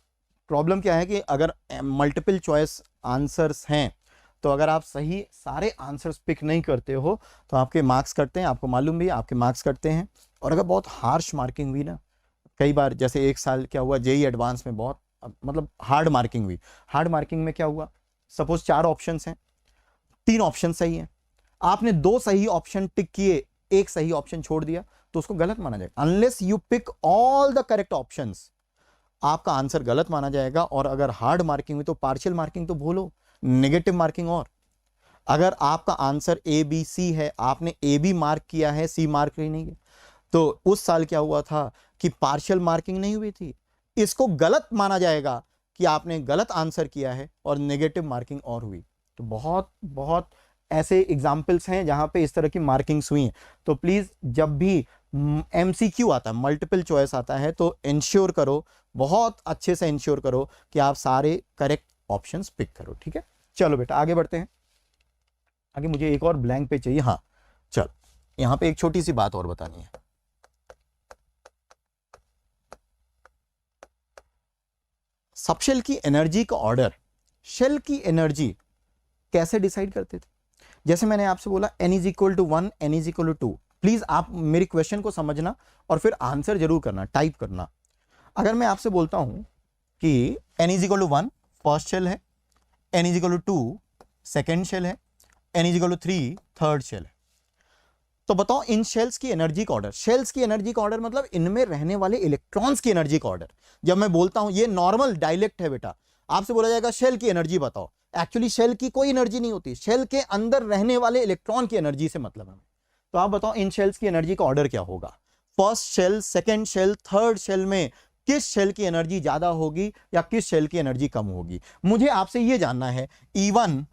प्रॉब्लम क्या है कि अगर मल्टीपल चॉइस आंसर्स हैं तो अगर आप सही सारे आंसर्स पिक नहीं करते हो तो आपके मार्क्स कटते हैं, आपको मालूम भी है, आपके मार्क्स कटते हैं। और अगर बहुत हार्श मार्किंग हुई ना, कई बार जैसे एक साल क्या हुआ, जेई एडवांस में बहुत मतलब हार्ड मार्किंग हुई। हार्ड मार्किंग में क्या हुआ, सपोज 4 ऑप्शंस हैं, 3 ऑप्शन सही हैं, आपने 2 सही ऑप्शन टिक किए, 1 सही ऑप्शन छोड़ दिया, तो उसको गलत माना जाएगा। Unless you pick all the correct options, आपका आंसर गलत माना जाएगा। और अगर हार्ड मार्किंग हुई तो पार्शियल मार्किंग तो भूलो, नेगेटिव मार्किंग। और अगर आपका आंसर ए बी सी है, आपने ए बी मार्क किया है, सी मार्क ही नहीं है, तो उस साल क्या हुआ था कि पार्शियल मार्किंग नहीं हुई थी, इसको गलत माना जाएगा कि आपने गलत आंसर किया है, और नेगेटिव मार्किंग और हुई। तो बहुत बहुत ऐसे एग्जाम्पल्स हैं जहां पे इस तरह की मार्किंग्स हुई हैं। तो प्लीज जब भी एमसीक्यू आता है, मल्टीपल चॉइस आता है, तो इंश्योर करो, बहुत अच्छे से इंश्योर करो कि आप सारे करेक्ट ऑप्शंस पिक करो। ठीक है, चलो बेटा आगे बढ़ते हैं। आगे मुझे एक और ब्लैंक पे चाहिए। हाँ चल, यहां पे एक छोटी सी बात और बतानी है। सबशेल की एनर्जी का ऑर्डर, शेल की एनर्जी कैसे डिसाइड करते थे? जैसे मैंने आपसे बोला n is equal to 1, n is equal to 2। Please आप मेरी क्वेश्चन को समझना और फिर आंसर जरूर करना, टाइप करना। अगर मैं आपसे बोलता हूं कि n is equal to 1 first shell है, n is equal to 2 second shell है, n is equal to 3 third shell है, तो बताओ इन शेल्स की एनर्जी का ऑर्डर। शेल्स की एनर्जी का ऑर्डर मतलब इनमें रहने वाले इलेक्ट्रॉन्स की एनर्जी का ऑर्डर। जब मैं बोलता हूं, ये नॉर्मल डायलेक्ट है बेटा, आपसे बोला जाएगा शेल की एनर्जी बताओ, एक्चुअली शेल की कोई एनर्जी नहीं होती, शेल के अंदर रहने वाले इलेक्ट्रॉन की एनर्जी से मतलब है। तो आप बताओ इन शेल्स की एनर्जी का ऑर्डर क्या होगा? First shell, second shell, third shell में किस शेल की एनर्जी ज्यादा होगी या किस शेल की एनर्जी कम होगी? मुझे आपसे यह जानना है। E1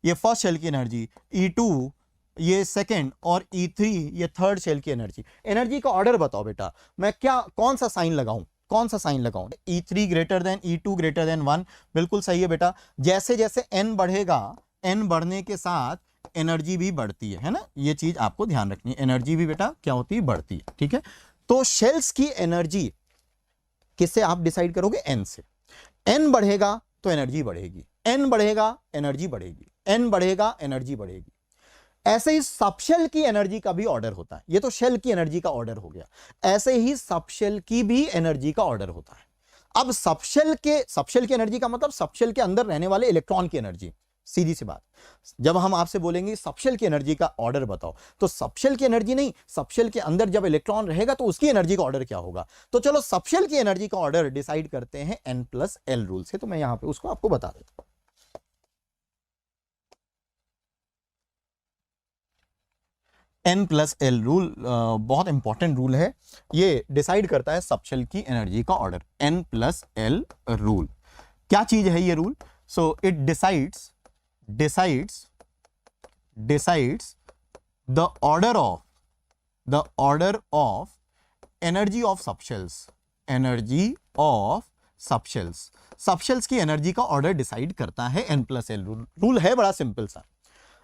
ये फर्स्ट शेल की एनर्जी, E2 ये सेकेंड, और E3 ये थर्ड शेल की एनर्जी। एनर्जी का ऑर्डर बताओ बेटा, मैं क्या कौन सा साइन लगाऊं, कौन सा साइन लगाऊं? E3 greater than E2 greater than 1, बिल्कुल सही है बेटा। जैसे जैसे n बढ़ेगा, n बढ़ने के साथ एनर्जी भी बढ़ती है ना, ये चीज आपको ध्यान रखनी है, एनर्जी भी बेटा क्या होती है, बढ़ती है। ठीक है, तो शेल्स की एनर्जी किससे आप डिसाइड करोगे? n से। n बढ़ेगा तो एनर्जी बढ़ेगी, n बढ़ेगा एनर्जी बढ़ेगी, n बढ़ेगा एनर्जी बढ़ेगी। ऐसे ही सबशेल की एनर्जी का भी ऑर्डर होता है। ये तो शेल की एनर्जी का ऑर्डर हो गया, ऐसे ही सबशेल की भी एनर्जी का ऑर्डर होता है। अब सबशेल की एनर्जी का मतलब सबशेल के अंदर रहने वाले इलेक्ट्रॉन की एनर्जी। सीधी सी बात, जब हम आपसे बोलेंगे सबशेल की एनर्जी का ऑर्डर बताओ, तो सबशेल की एनर्जी नहीं, सबशेल के अंदर जब इलेक्ट्रॉन रहेगा तो उसकी एनर्जी का ऑर्डर क्या होगा? तो चलो सबशेल की एनर्जी का ऑर्डर डिसाइड करते हैं n+l रूल से। तो मैं यहां पे उसको आपको बता देता हूं। n+l रूल बहुत इंपॉर्टेंट रूल है, ये डिसाइड करता है सबशेल की एनर्जी का ऑर्डर। n+l रूल क्या चीज है ये rule? So it decides the order of energy of subshells. Subshells की एनर्जी का ऑर्डर डिसाइड करता है n+l रूल। रूल है बड़ा सिंपल सा।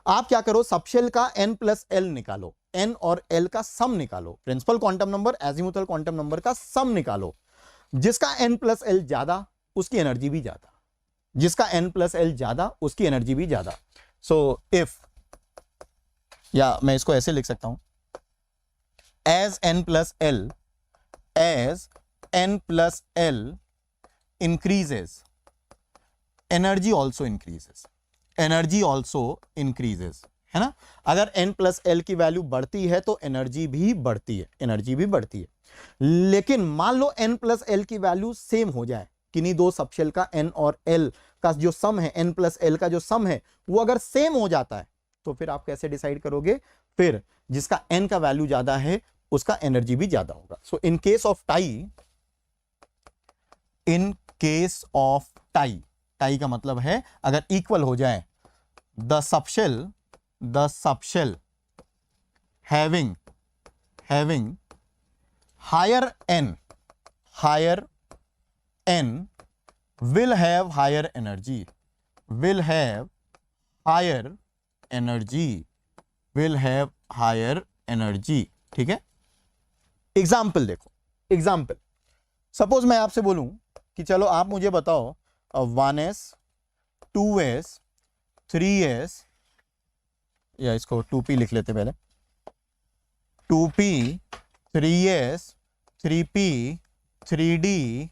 आप क्या करो, सबशेल का n+l निकालो, n और l का सम निकालो, principal quantum number, azimuthal quantum number का सम निकालो। जिसका n+l ज्यादा उसकी एनर्जी भी ज्यादा। जिसका n प्लस एल ज्यादा उसकी एनर्जी भी ज्यादा। सो इफ, या मैं इसको ऐसे लिख सकता हूं, as n plus l increases, energy also increases, energy also increases, है ना। अगर n प्लस एल की वैल्यू बढ़ती है तो एनर्जी भी बढ़ती है, एनर्जी भी बढ़ती है। लेकिन मान लो n प्लस एल की वैल्यू सेम हो जाए, किन्हीं दो सबशेल का n और l का जो सम है, n प्लस एल का जो सम है वो अगर सेम हो जाता है, तो फिर आप कैसे डिसाइड करोगे? फिर जिसका n का वैल्यू ज्यादा है उसका एनर्जी भी ज्यादा होगा। So in case of tie, in case of tie, tie का मतलब है अगर इक्वल हो जाए, the subshell having higher n will have higher energy, will have higher energy, ठीक है। एग्जाम्पल देखो, एग्जाम्पल सपोज मैं आपसे बोलूं कि चलो आप मुझे बताओ 1s 2s 3s, या इसको 2p लिख लेते पहले, 2p 3s 3p 3d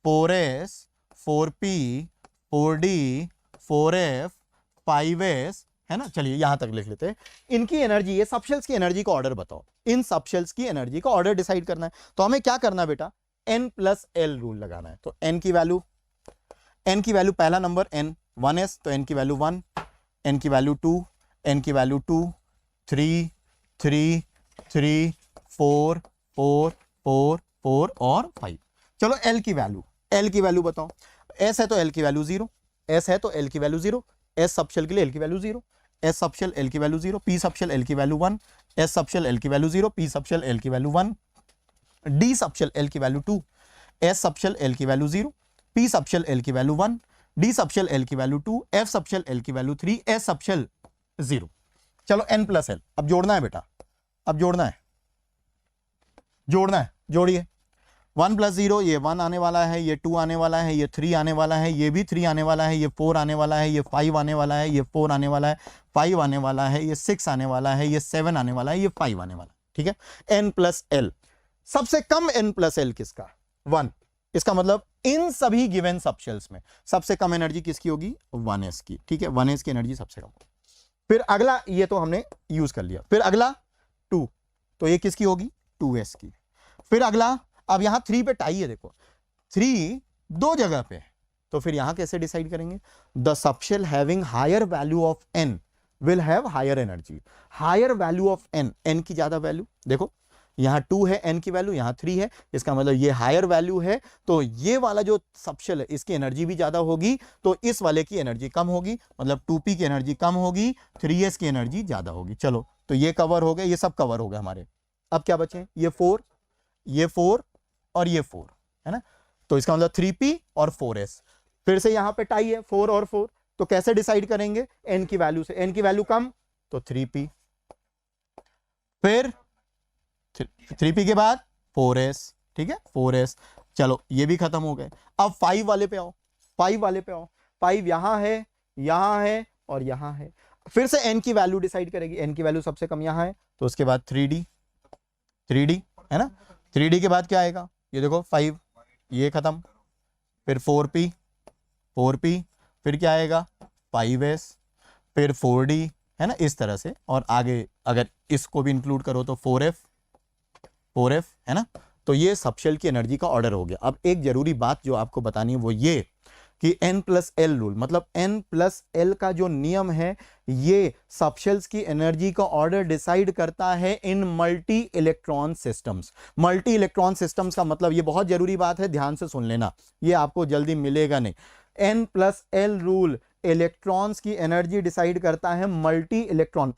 4s 4p 4d 4f 5s, है ना। चलिए यहां तक लिख लेते हैं। इनकी एनर्जी, ये सबशेल्स की एनर्जी का ऑर्डर बताओ, इन सबशेल्स की एनर्जी का ऑर्डर डिसाइड करना है। तो हमें क्या करना है बेटा? n प्लस एल रूल लगाना है। तो n की वैल्यू पहला नंबर n 1s, तो n की वैल्यू 1, n की वैल्यू 2, n की वैल्यू 2, 3 3 3 4 4 4 4 और 5। चलो l की वैल्यू बताओ। s है तो l की वैल्यू 0, s है तो l की वैल्यू 0, s सबशेल के लिए l की वैल्यू 0, s सबशेल l की वैल्यू 0, p सबशेल l की वैल्यू 1, s सबशेल l की वैल्यू 0, p सबशेल l की वैल्यू 1, d सबशेल l की वैल्यू 2, s सबशेल l की वैल्यू 0, p सबशेल l की वैल्यू 1, d सबशेल l की वैल्यू 2, f सबशेल l की वैल्यू 3, s सबशेल 0। चलो n प्लस एल, अब जोड़ना है बेटा, अब जोड़ना है, जोड़िए। 1 प्लस 0, ये 1 आने वाला है, ये 2 आने वाला है, ये 3 आने वाला है, ये भी 3 आने वाला है, ये 4 आने वाला है, ये 5 आने वाला है, ये 4 आने वाला है, 5 आने वाला है, ये 6 आने वाला है, ये 7 आने वाला है, ये 5 आने वाला है, ठीक है। n प्लस एल, सबसे कम n प्लस एल किसका? 1। इसका मतलब इन सभी गिवन सबशेल्स में सबसे कम एनर्जी किसकी होगी? 1s की, ठीक है। 1s की एनर्जी सबसे कम होगी। फिर अगला, ये तो हमने यूज कर लिया। फिर अगला 2, तो ये किसकी होगी? 2s की। फिर अगला, अब यहां 3 पे टाई है, देखो 3 दो जगह पे है, तो फिर यहां कैसे डिसाइड करेंगे? The subshell having higher value of n will have higher energy. Higher value of n, n की ज्यादा वैल्यू, देखो यहां 2 है n की वैल्यू, यहां 3 है, इसका मतलब ये हायर वैल्यू है, तो ये वाला जो सबशेल है इसकी एनर्जी भी ज्यादा होगी, तो इस वाले की एनर्जी कम होगी, मतलब 2p की एनर्जी कम होगी, 3s की एनर्जी ज्यादा होगी। चलो तो ये कवर हो गए, ये सब कवर हो गए हमारे। अब क्या बचे? ये 4 और ये 4, है ना। तो इसका मतलब 3p और 4s। फिर से यहां पे टाई है, 4 और 4, तो कैसे डिसाइड करेंगे? n की वैल्यू से, n की वैल्यू कम तो 3p, फिर 3p के बाद 4s, ठीक है, 4s। चलो ये भी खत्म हो गए। अब 5 वाले पे आओ, 5 यहां है और यहां है। फिर से n की वैल्यू डिसाइड करेगी, n की वैल्यू सबसे कम यहां है, तो उसके बाद 3d, है ना। 3d के बाद क्या आएगा? ये देखो 5, ये खत्म, फिर 4p, फिर क्या आएगा? 5s, फिर 4d, है ना, इस तरह से। और आगे अगर इसको भी इंक्लूड करो तो 4f, है ना। तो ये सबशेल की एनर्जी का ऑर्डर हो गया। अब एक जरूरी बात जो आपको बतानी है वो ये कि n प्लस एल रूल, मतलब n प्लस एल का जो नियम है, ये सबशेल्स की एनर्जी का ऑर्डर डिसाइड करता है in multi electron systems. Multi electron systems का मतलब, ये बहुत जरूरी बात है, ध्यान से सुन लेना, ये आपको जल्दी मिलेगा नहीं। n plus l rule electrons की एनर्जी डिसाइड करता है मल्टी इलेक्ट्रॉन,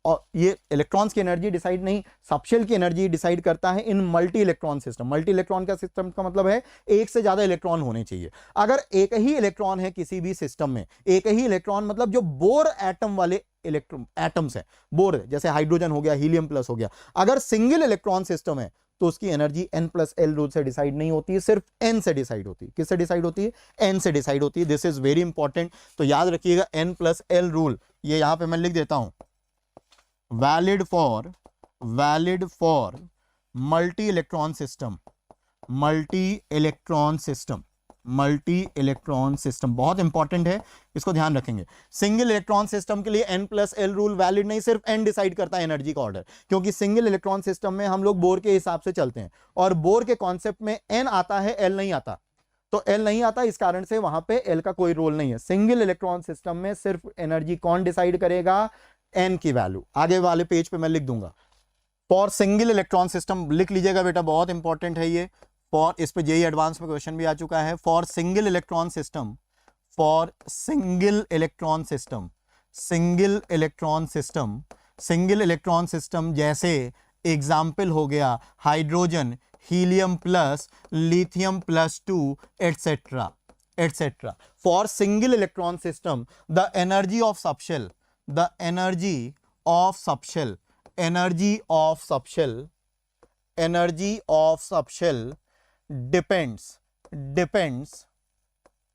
और ये इलेक्ट्रॉन्स की एनर्जी डिसाइड नहीं, सबशेल की एनर्जी डिसाइड करता है in multi electron system. Multi electron का सिस्टम का मतलब है एक से ज्यादा इलेक्ट्रॉन होने चाहिए। अगर एक ही इलेक्ट्रॉन है किसी भी सिस्टम में, एक ही इलेक्ट्रॉन मतलब जो बोर एटम वाले एटम्स है, बोर जैसे हाइड्रोजन हो गया, हीलियम प्लस हो गया, अगर सिंगल इलेक्ट्रॉन सिस्टम है तो उसकी एनर्जी n+l रूल से डिसाइड नहीं होती है, सिर्फ n से डिसाइड होती है। किससे डिसाइड होती है? n से डिसाइड होती है। दिस इज वेरी इंपॉर्टेंट, तो याद रखिएगा n+l रूल। ये यहां पे मैं लिख देता हूं, valid for multi electron system, multi electron system बहुत इंपॉर्टेंट है, इसको ध्यान रखेंगे। सिंगल इलेक्ट्रॉन सिस्टम के लिए n+l रूल वैलिड नहीं, सिर्फ n डिसाइड करता है एनर्जी का ऑर्डर, क्योंकि सिंगल इलेक्ट्रॉन सिस्टम में हम लोग बोर के हिसाब से चलते हैं और बोर के कॉन्सेप्ट में n आता है, l नहीं आता। तो l नहीं आता, इस कारण से वहां पे l का कोई रोल नहीं है। सिंगल इलेक्ट्रॉन सिस्टम में सिर्फ एनर्जी कौन डिसाइड करेगा? n की वैल्यू। आगे वाले पेज पे मैं लिख दूंगा, फॉर सिंगल इलेक्ट्रॉन सिस्टम, लिख लीजिएगा बेटा, बहुत इंपॉर्टेंट है ये। फॉर, इस पे जेईई एडवांस में क्वेश्चन भी आ चुका है। For single electron system, single electron system जैसे एग्जाम्पल हो गया hydrogen, helium plus, lithium +2 etcetera etcetera. For single electron system the energy of subshell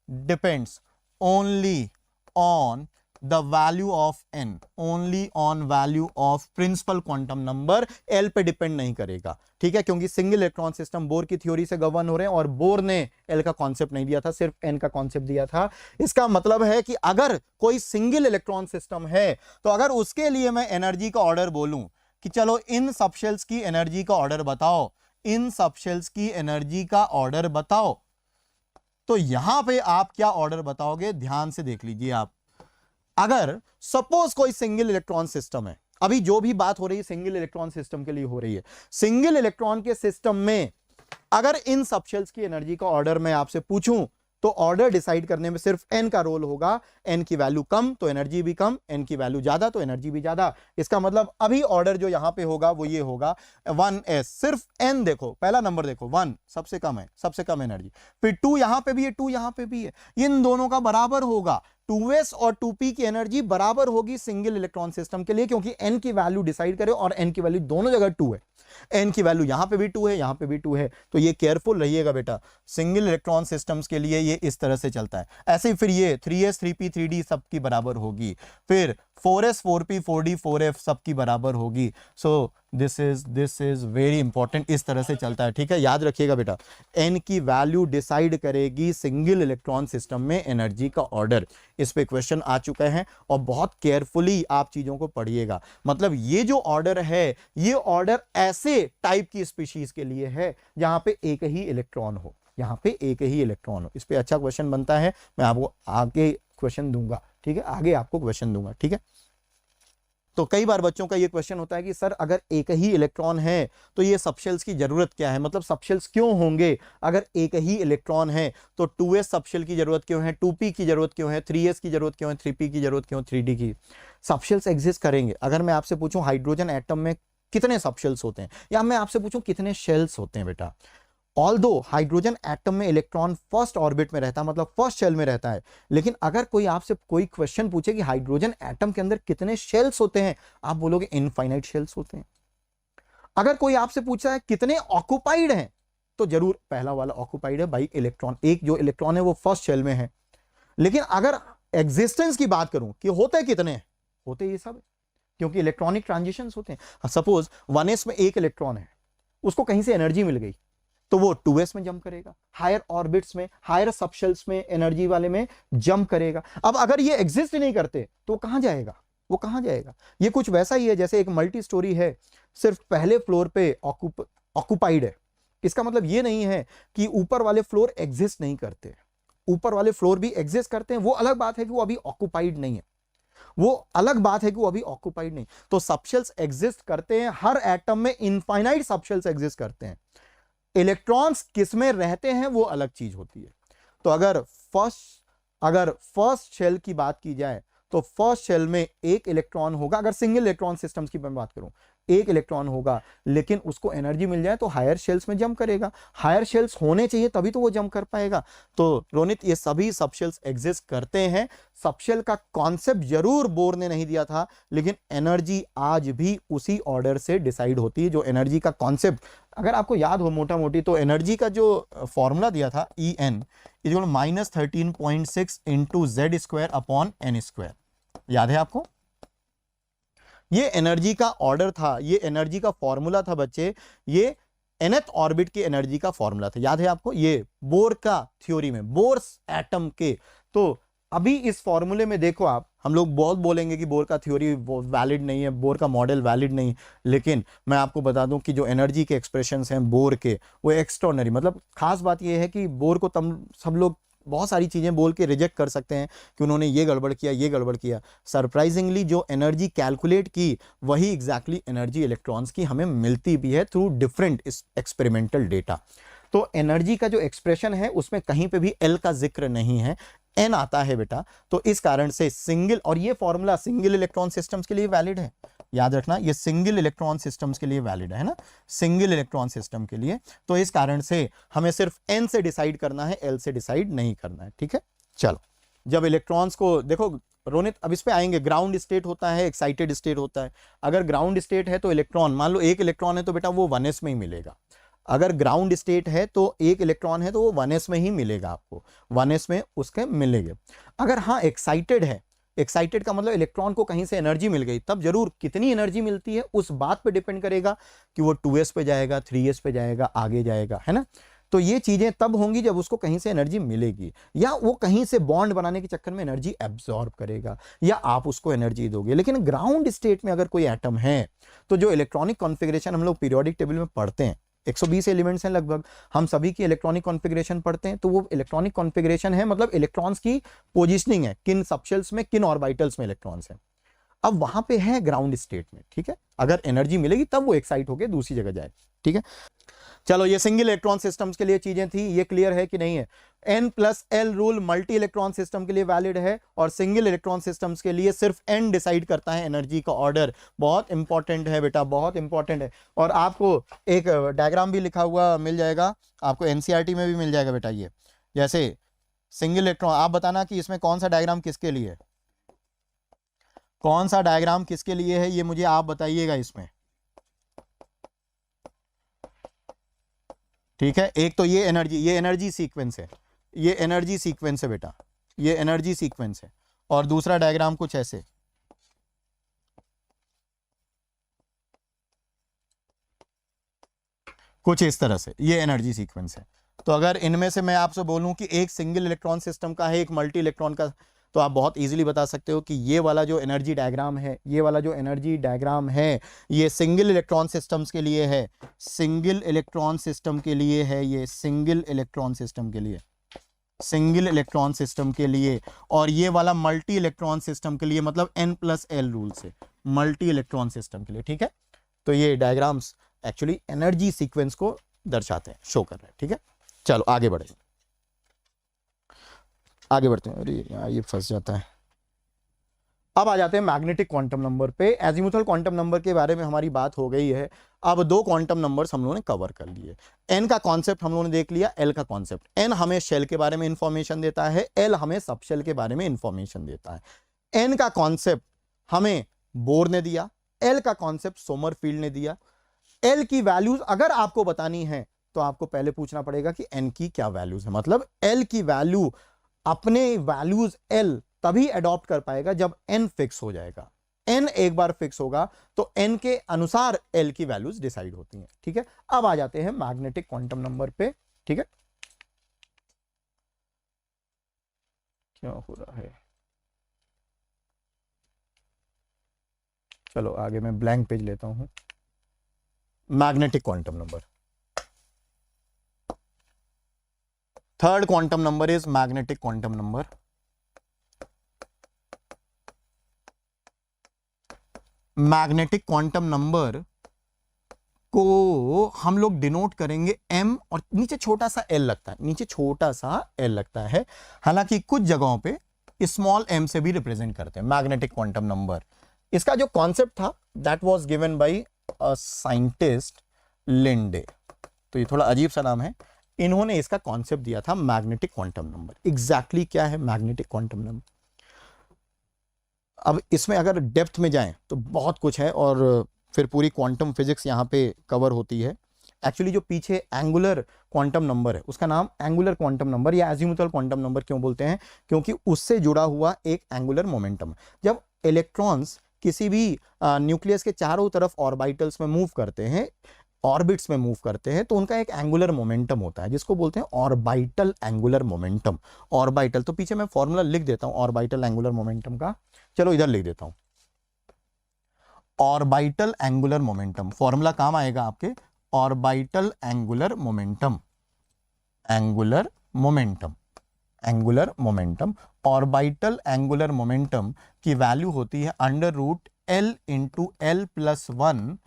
depends only on the value of n, only on value of principal quantum number, l पे डिपेंड नहीं करेगा, ठीक है, क्योंकि सिंगल इलेक्ट्रॉन सिस्टम बोर की थ्योरी से गवर्न हो रहे हैं और बोर ने l का कॉन्सेप्ट नहीं दिया था, सिर्फ n का कॉन्सेप्ट दिया था। इसका मतलब है कि अगर कोई सिंगल इलेक्ट्रॉन सिस्टम है तो अगर उसके लिए मैं एनर्जी का ऑर्डर बोलूं कि चलो इन सबशेल्स की एनर्जी का ऑर्डर बताओ, इन सबशेल्स की एनर्जी का ऑर्डर बताओ, तो यहां पे आप क्या ऑर्डर बताओगे? ध्यान से देख लीजिए आप। अगर सपोज कोई सिंगल इलेक्ट्रॉन सिस्टम है, अभी जो भी बात हो रही है सिंगल इलेक्ट्रॉन सिस्टम के लिए हो रही है, सिंगल इलेक्ट्रॉन के सिस्टम में अगर इन सबशेल्स की एनर्जी का ऑर्डर मैं आपसे पूछूं तो ऑर्डर डिसाइड करने में सिर्फ n का रोल होगा। n की वैल्यू कम तो एनर्जी भी कम, n की वैल्यू ज्यादा तो एनर्जी भी ज्यादा। इसका मतलब अभी ऑर्डर जो यहां पे होगा वो ये होगा 1s, सिर्फ n देखो, पहला नंबर देखो 1 सबसे कम है, सबसे कम एनर्जी, फिर 2 यहां पे भी है, 2 यहां पे भी है, इन दोनों का बराबर होगा। 2s और 2p की एनर्जी बराबर होगी सिंगल इलेक्ट्रॉन सिस्टम के लिए, क्योंकि n की वैल्यू डिसाइड करे और n की वैल्यू दोनों जगह 2 है, n की वैल्यू यहां पे भी 2 है, यहां पे भी 2 है। तो ये केयरफुल रहिएगा बेटा, सिंगल इलेक्ट्रॉन सिस्टम्स के लिए ये इस तरह से चलता है। ऐसे ही फिर ये 3s 3p 3d सबकी बराबर होगी, फिर 4s 4p 4d 4f सबकी बराबर होगी। So this is very important, इस तरह से चलता है, ठीक है, याद रखिएगा बेटा। n की वैल्यू डिसाइड करेगी सिंगल इलेक्ट्रॉन सिस्टम में एनर्जी का ऑर्डर। इस पे क्वेश्चन आ चुके हैं और बहुत केयरफुली आप चीजों को पढ़िएगा। मतलब ये जो ऑर्डर है, ये ऑर्डर ऐसे टाइप की स्पीशीज के लिए है जहां पे एक ही इलेक्ट्रॉन हो, यहां पे एक ही इलेक्ट्रॉन हो। इस पे अच्छा क्वेश्चन बनता है, मैं आपको आगे क्वेश्चन दूंगा, ठीक है, आगे आपको क्वेश्चन दूंगा, ठीक है। तो कई बार बच्चों का ये क्वेश्चन होता है कि सर अगर एक ही इलेक्ट्रॉन है तो ये सबशेल्स की जरूरत क्या है, मतलब सबशेल्स क्यों होंगे अगर एक ही इलेक्ट्रॉन है? तो 2s सबशेल की जरूरत क्यों है, 2p की जरूरत क्यों है, 3s की जरूरत क्यों है, 3p की जरूरत क्यों, 3d की? सबशेल्स एग्जिस्ट करेंगे। अगर मैं आपसे पूछूं हाइड्रोजन एटम में कितने सबशेल्स होते हैं, या मैं आपसे पूछूं कितने शेल्स होते हैं बेटा, ऑल्दो हाइड्रोजन एटम में इलेक्ट्रॉन फर्स्ट ऑर्बिट में रहता है, मतलब फर्स्ट शेल में रहता है, लेकिन अगर कोई आपसे कोई क्वेश्चन पूछे कि हाइड्रोजन एटम के अंदर कितने शेल्स होते हैं, आप बोलोगे इनफाइनाइट शेल्स होते हैं। अगर कोई आपसे पूछा है कितने ऑक्युपाइड हैं, तो जरूर पहला वाला ऑक्युपाइड है भाई, इलेक्ट्रॉन एक जो इलेक्ट्रॉन है वो फर्स्ट शेल में है। लेकिन अगर एग्जिस्टेंस की बात करूं कि होते कितने, होते ये सब, क्योंकि इलेक्ट्रॉनिक ट्रांजिशंस होते हैं। सपोज 1s में एक इलेक्ट्रॉन है, उसको कहीं से एनर्जी मिल गई तो वो 2s में जंप करेगा, हायर ऑर्बिट्स में, हायर सबशेल्स में, एनर्जी वाले में जंप करेगा। अब अगर ये एग्जिस्ट नहीं करते तो कहां जाएगा, वो कहां जाएगा? ये कुछ वैसा ही है जैसे एक मल्टी स्टोरी है, सिर्फ पहले फ्लोर पे ऑक्युपाइड है। इसका मतलब ये नहीं है कि ऊपर वाले फ्लोर एग्जिस्ट नहीं करते, ऊपर वाले फ्लोर भी एग्जिस्ट करते हैं, वो अलग बात है कि वो अभी ऑक्युपाइड नहीं है, वो अलग बात है कि वो अभी ऑक्युपाइड नहीं। तो सबशेल्स एग्जिस्ट करते हैं, हर एटम में इनफाइनाइट सबशेल्स एग्जिस्ट करते हैं। इलेक्ट्रॉन्स किसमें रहते हैं वो अलग चीज होती है। तो अगर फर्स्ट शेल की बात की जाए तो फर्स्ट शेल में एक इलेक्ट्रॉन होगा, अगर सिंगल इलेक्ट्रॉन सिस्टम्स की मैं बात करूं, एक इलेक्ट्रॉन होगा लेकिन उसको एनर्जी मिल जाए तो हायर शेल्स में जंप करेगा, हायर शेल्स होने चाहिए तभी तो वो जंप कर पाएगा। तो रोनित ये सभी सबशेल्स एग्जिस्ट करते हैं। सबशेल का कॉन्सेप्ट जरूर बोर ने नहीं दिया था, लेकिन एनर्जी आज भी उसी ऑर्डर से डिसाइड होती है। जो एनर्जी का कॉन्सेप्ट अगर आपको याद हो मोटा मोटी, तो एनर्जी का जो फॉर्मूला दिया था En equal -13.6 into Z² upon N², याद है आपको? ये एनर्जी का ऑर्डर था, ये एनर्जी का फॉर्मूला था बच्चे, ये nth ऑर्बिट की एनर्जी का फॉर्मूला था, याद है आपको? ये बोर का थ्योरी में, बोर्स एटम के। तो अभी इस फॉर्मूले में देखो आप, हम लोग बहुत बोलेंगे कि बोर का थ्योरी वैलिड नहीं है, बोर का मॉडल वैलिड नहीं, लेकिन मैं आपको बता दूं कि जो एनर्जी के एक्सप्रेशंस हैं बोर के, वो एक्स्ट्राऑर्डिनरी, मतलब खास बात ये है कि बोर को सब लोग बहुत सारी चीजें बोल के रिजेक्ट कर सकते हैं कि उन्होंने ये गड़बड़ किया, ये गड़बड़ किया। सरप्राइजिंगली जो एनर्जी कैलकुलेट की वही एग्जैक्टली एनर्जी इलेक्ट्रॉन्स की हमें मिलती भी है थ्रू डिफरेंट एक्सपेरिमेंटल डेटा। तो एनर्जी का जो एक्सप्रेशन है उसमें कहीं पे भी एल का जिक्र नहीं है, एन आता है बेटा। तो इस कारण से सिंगल, और ये फॉर्मूला सिंगल इलेक्ट्रॉन सिस्टम्स के लिए वैलिड है, याद रखना, ये सिंगल इलेक्ट्रॉन सिस्टम्स के लिए वैलिड है ना, सिंगल इलेक्ट्रॉन सिस्टम के लिए। तो इस कारण से हमें सिर्फ एन से डिसाइड करना है, एल से डिसाइड नहीं करना है, ठीक है। चलो, जब इलेक्ट्रॉन्स को देखो रोनित, अब इस पे आएंगे, ग्राउंड स्टेट होता है, एक्साइटेड स्टेट होता है। अगर ग्राउंड स्टेट है तो इलेक्ट्रॉन, मान लो एक इलेक्ट्रॉन है तो बेटा वो 1s में ही मिलेगा। अगर ग्राउंड स्टेट है तो एक इलेक्ट्रॉन है तो वो 1s में ही मिलेगा, आपको 1s में उसके मिलेंगे। अगर हाँ एक्साइटेड है, एक्साइटेड का मतलब इलेक्ट्रॉन को कहीं से एनर्जी मिल गई, तब जरूर कितनी एनर्जी मिलती है उस बात पे डिपेंड करेगा कि वो 2s पे जाएगा, 3s पे जाएगा, आगे जाएगा, है ना। तो ये चीजें तब होंगी जब उसको कहीं से एनर्जी मिलेगी, या वो कहीं से बॉन्ड बनाने के चक्कर में एनर्जी एब्जॉर्ब करेगा, या आप उसको एनर्जी दोगे। लेकिन ग्राउंड स्टेट में अगर कोई एटम है तो जो इलेक्ट्रॉनिक कॉन्फ़िगरेशन हम लोग पीरियोडिक टेबल में पढ़ते हैं, 120 एलिमेंट्स हैं लगभग, हम सभी की इलेक्ट्रॉनिक कॉन्फ़िगरेशन पढ़ते हैं। तो वो इलेक्ट्रॉनिक कॉन्फ़िगरेशन है, मतलब इलेक्ट्रॉन्स की पोजीशनिंग है, किन सबशेल्स में, किन ऑर्बिटल्स में इलेक्ट्रॉन्स हैं। अब वहां पे है ग्राउंड स्टेट में, ठीक है। अगर एनर्जी मिलेगी तब वो एक्साइट होकर दूसरी जगह जाए, ठीक है। चलो, ये सिंगल इलेक्ट्रॉन सिस्टम्स के लिए चीजें थी, ये क्लियर है कि नहीं है? N+L rule multi electron system के लिए वैलिड है, और सिंगल इलेक्ट्रॉन सिस्टम्स के लिए सिर्फ N डिसाइड करता है एनर्जी का ऑर्डर। बहुत इंपॉर्टेंट है बेटा, बहुत इंपॉर्टेंट है। और आपको एक डायग्राम भी लिखा हुआ मिल जाएगा, आपको NCERT में भी मिल जाएगा बेटा। ये जैसे सिंगल इलेक्ट्रॉन, आप बताना कि इसमें कौन सा डायग्राम किसके लिए है, कौन सा डायग्राम किसके लिए है, ये मुझे आप बताइएगा इसमें, ठीक है। एक तो ये एनर्जी सीक्वेंस है, ये एनर्जी सीक्वेंस है बेटा, ये एनर्जी सीक्वेंस है। और दूसरा डायग्राम कुछ ऐसे, कुछ इस तरह से, ये एनर्जी सीक्वेंस है। तो अगर इनमें से मैं आपसे बोलूं कि एक सिंगल इलेक्ट्रॉन सिस्टम का है, एक मल्टी इलेक्ट्रॉन का, तो आप बहुत इजीली बता सकते हो कि ये वाला जो एनर्जी डायग्राम है, ये वाला जो एनर्जी डायग्राम है, ये सिंगल इलेक्ट्रॉन सिस्टम्स के लिए है, सिंगल इलेक्ट्रॉन सिस्टम के लिए है, ये सिंगल इलेक्ट्रॉन सिस्टम के लिए, सिंगल इलेक्ट्रॉन सिस्टम के लिए। और ये वाला मल्टी इलेक्ट्रॉन सिस्टम के लिए, मतलब N+L रूल से मल्टी इलेक्ट्रॉन सिस्टम के लिए, ठीक है। तो ये डायग्राम्स एक्चुअली एनर्जी सीक्वेंस को दर्शाते हैं, शो कर रहे हैं, ठीक है। चलो आगे बढ़े, आगे बढ़ते हैं। अरे यार ये फंस जाता है। अब आ जाते हैं मैग्नेटिक क्वांटम नंबर पे। एजीमुथल क्वांटम नंबर के बारे में हमारी बात हो गई है। अब दो क्वांटम नंबर्स हम लोगों ने कवर कर लिए। एन का कॉन्सेप्ट हम लोगों ने देख लिया, एल का कॉन्सेप्ट। एन हमें शेल के बारे में इंफॉर्मेशन देता है, एल हमें सबशेल के बारे में इंफॉर्मेशन देता है। एन का कॉन्सेप्ट हमें बोर ने दिया, एल का कॉन्सेप्ट सोमरफील्ड ने दिया। एल की वैल्यूज अगर आपको बतानी है तो आपको पहले पूछना पड़ेगा कि एन की क्या वैल्यूज है, मतलब एल की वैल्यू, अपने वैल्यूज एल तभी अडॉप्ट कर पाएगा जब एन फिक्स हो जाएगा। एन एक बार फिक्स होगा तो एन के अनुसार एल की वैल्यूज डिसाइड होती हैं, ठीक है। अब आ जाते हैं मैग्नेटिक क्वांटम नंबर पे, ठीक है। क्या हो रहा है, चलो आगे मैं ब्लैंक पेज लेता हूं। Magnetic quantum number, third quantum number is magnetic quantum number. Magnetic quantum number को हम लोग डिनोट करेंगे एम, और नीचे छोटा सा एल लगता है, नीचे छोटा सा एल लगता है। हालांकि कुछ जगहों पे स्मॉल एम से भी रिप्रेजेंट करते हैं मैग्नेटिक क्वांटम नंबर। इसका जो कॉन्सेप्ट था that was given by scientist Linde, तो ये थोड़ा अजीब सा नाम है, इन्होंने इसका कॉन्सेप्ट दिया था मैग्नेटिक क्वांटम नंबर। एग्जैक्टली क्या है मैग्नेटिक क्वांटम नंबर? अब इसमें अगर डेप्थ में जाएं तो बहुत कुछ है और फिर पूरी क्वांटम फिजिक्स यहाँ पे कवर होती है। एक्चुअली जो पीछे एंगुलर क्वांटम नंबर है उसका नाम एंगुलर क्वांटम नंबर या एजीमुथल क्वांटम नंबर क्यों बोलते हैं? क्योंकि उससे जुड़ा हुआ एक एंगुलर मोमेंटम। जब इलेक्ट्रॉन्स किसी भी न्यूक्लियस के चारों तरफ ऑर्बिटल्स में मूव करते हैं, ऑर्बिट्स में मूव करते हैं, तो उनका एक एंगुलर मोमेंटम होता है जिसको बोलते हैं ऑर्बिटल एंगुलर मोमेंटम। ऑर्बिटल, तो पीछे मैं फॉर्मूला लिख देता हूं ऑर्बिटल एंगुलर मोमेंटम का, चलो इधर लिख देता हूं। ऑर्बिटल एंगुलर मोमेंटम फॉर्मूला काम आएगा आपके, orbital angular momentum, angular momentum, angular momentum. Orbital angular momentum की वैल्यू होती है under root l into l plus 1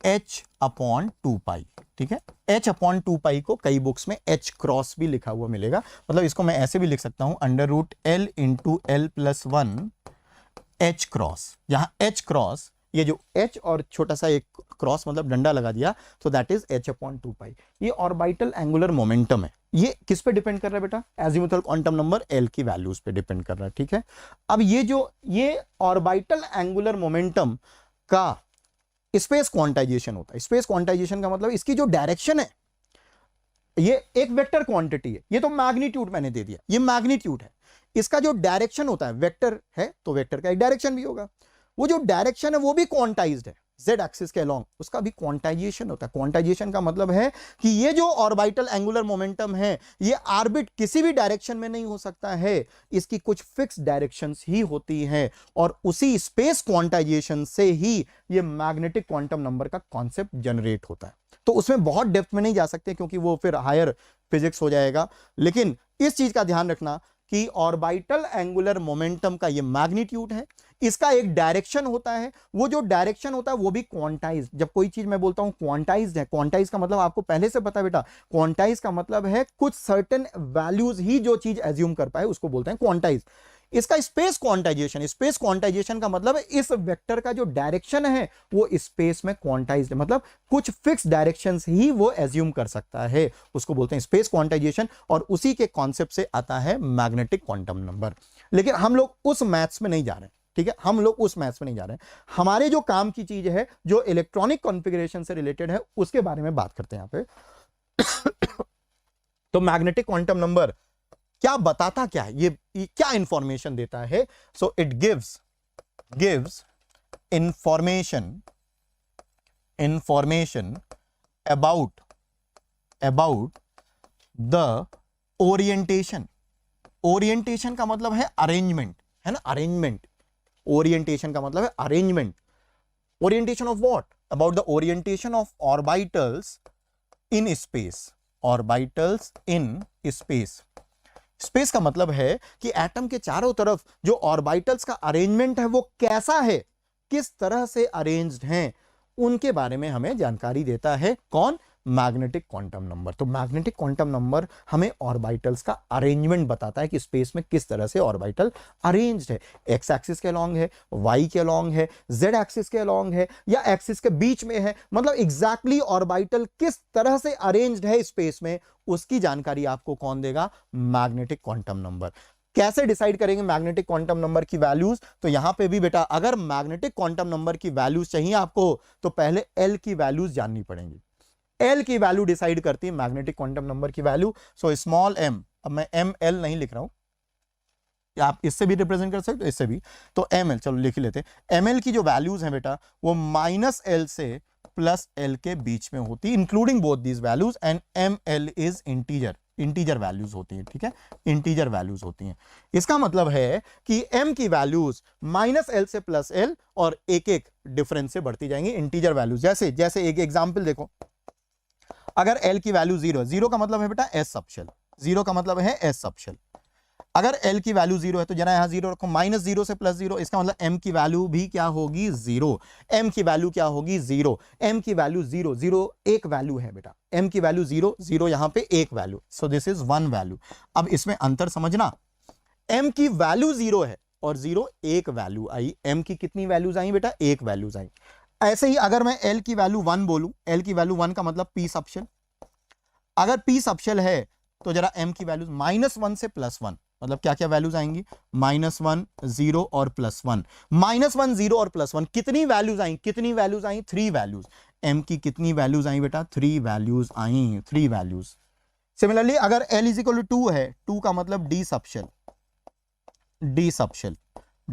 h upon 2 pi. ठीक है, h अपॉन 2 पाई को कई बुक्स में h क्रॉस भी लिखा हुआ मिलेगा, मतलब इसको मैं ऐसे भी लिख सकता हूं under root l into l plus 1 h cross. यहां h क्रॉस, ये जो h और छोटा सा एक क्रॉस मतलब डंडा लगा दिया, तो दैट इज h अपॉन 2 पाई। ये ऑर्बिटल एंगुलर मोमेंटम है। ये किस पे डिपेंड कर रहा है बेटा? एजीमुथल क्वांटम नंबर l की वैल्यूज पे डिपेंड कर रहा है। ठीक है, अब ये ऑर्बिटल एंगुलर मोमेंटम का स्पेस क्वांटाइजेशन होता है। स्पेस क्वांटाइजेशन का मतलब इसकी जो डायरेक्शन है, ये एक वेक्टर क्वांटिटी है, ये तो मैग्नीट्यूड मैंने दे दिया, ये मैग्नीट्यूड है। इसका जो डायरेक्शन होता है, वेक्टर है तो वेक्टर का एक डायरेक्शन भी होगा, वो जो डायरेक्शन है वो भी क्वांटाइज्ड है, जेड एक्सिस के अलोंग, उसका भी क्वांटाइजेशन होता है। क्वांटाइजेशन का मतलब है कि ये जो ऑर्बिटल एंगुलर मोमेंटम है, ये ऑर्बिट किसी भी डायरेक्शन में नहीं हो सकता है, इसकी कुछ फिक्स डायरेक्शंस ही होती हैं, और उसी स्पेस क्वांटाइजेशन से ही ये मैग्नेटिक क्वांटम नंबर का कॉन्सेप्ट जनरेट होता है। तो उसमें बहुत डेप्थ में नहीं जा सकते क्योंकि वो फिर हायर फिजिक्स हो जाएगा, लेकिन इस चीज का ध्यान रखना कि ऑर्बिटल एंगुलर मोमेंटम का ये मैग्नीट्यूड है, इसका एक डायरेक्शन होता है, वो जो डायरेक्शन होता है वो भी क्वांटाइज्ड। जब कोई चीज मैं बोलता हूं क्वांटाइज्ड है, क्वांटाइज का मतलब आपको पहले से पता है बेटा, क्वांटाइज का मतलब है कुछ सर्टेन वैल्यूज ही जो चीज एज्यूम कर पाए उसको बोलते हैं क्वांटाइज। इसका स्पेस क्वांटाइजेशन, स्पेस क्वांटाइजेशन का मतलब है इस वेक्टर का जो डायरेक्शन है वो स्पेस में क्वांटाइज्ड है, मतलब कुछ फिक्स डायरेक्शंस ही वो एज्यूम कर सकता है, उसको बोलते हैं स्पेस क्वांटाइजेशन, और उसी के कॉन्सेप्ट से आता है मैग्नेटिक क्वांटम नंबर। लेकिन हम लोग उस मैथ्स में नहीं जा रहे हैं, ठीक है, हम लोग उस मैथ्स में नहीं जा रहे हैं। हमारे जो काम की चीज है, जो इलेक्ट्रॉनिक कॉन्फ़िगरेशन से रिलेटेड है, उसके बारे में बात करते हैं यहां पे। तो मैग्नेटिक क्वांटम नंबर क्या बताता, क्या है ये क्या इंफॉर्मेशन देता है? So it gives information about the orientation. Orientation का मतलब है अरेंजमेंट, है ना, अरेंजमेंट। ओरिएंटेशन का मतलब है arrangement. Orientation of what? About the orientation of orbitals in space, orbitals in space. Space का मतलब है कि एटम के चारों तरफ जो ऑर्बिटल्स का अरेंजमेंट है वो कैसा है, किस तरह से अरेंज्ड हैं, उनके बारे में हमें जानकारी देता है कौन? Magnetic quantum number. तो मैग्नेटिक क्वांटम नंबर हमें ऑर्बिटल्स का अरेंजमेंट बताता है कि स्पेस में किस तरह से ऑर्बिटल अरेंज्ड है, एक्स एक्सिस के अलोंग है, वाई के अलोंग है, जेड एक्सिस के अलोंग है, या एक्सिस के बीच में है, मतलब एग्जैक्टली ऑर्बिटल किस तरह से अरेंज्ड है स्पेस में, उसकी जानकारी आपको कौन देगा? Magnetic quantum number. कैसे डिसाइड करेंगे मैग्नेटिक क्वांटम नंबर की वैल्यूज? तो यहां पे भी बेटा अगर मैग्नेटिक क्वांटम नंबर की वैल्यूज चाहिए आपको, तो पहले एल की वैल्यूज जाननी पड़ेंगी। एल की वैल्यू डिसाइड करती है मैग्नेटिक क्वांटम नंबर की वैल्यू। सो स्मॉल एम, अब मैं एम एल नहीं लिख रहा हूं, या आप इससे भी रिप्रेजेंट कर सकते हो, इससे भी, तो एम एल चलो लिख ही लेते हैं। एम एल की जो वैल्यूज हैं बेटा वो -L से +L के बीच में होती है, including both these values, and m l is integer values होती है, ठीक है, इंटीजर वैल्यूज होती हैं। इसका मतलब है कि m की वैल्यूज -L से +L और एक एक डिफरेंस से बढ़ती जाएंगी, इंटीजर वैल्यूज। जैसे एक एग्जांपल देखो, अगर l की वैल्यू 0 है, 0 का मतलब है बेटा s सबशेल, 0 का मतलब है s सबशेल। अगर l की वैल्यू 0 है तो जरा यहां 0 रखो, -0 से +0, इसका मतलब m की वैल्यू भी क्या होगी? 0। m की वैल्यू क्या होगी? 0। m की वैल्यू 0, 0 एक वैल्यू है बेटा, m की वैल्यू 0, 0 यहां पे एक value, so this is 1 value. अब इसमें अंतर समझना, m की वैल्यू 0 है और 0 एक वैल्यू आई, m की कितनी वैल्यूज आई बेटा? एक वैल्यूज आई। ऐसे ही अगर मैं L की वैल्यू 1 बोलूं, L की वैल्यू 1 का मतलब P सबशेल, अगर P सबशेल है तो जरा M की वैल्यू -1 से +1, मतलब क्या क्या वैल्यूज आएंगी, -1 0 और +1, -1 0 और +1 कितनी वैल्यूज आई, कितनी वैल्यूज आई, 3 वैल्यूज। M की कितनी वैल्यूज आई बेटा, 3 वैल्यूज आई, 3 वैल्यूज। सिमिलरली अगर L = 2 है, 2 का मतलब D subshell, D subshell,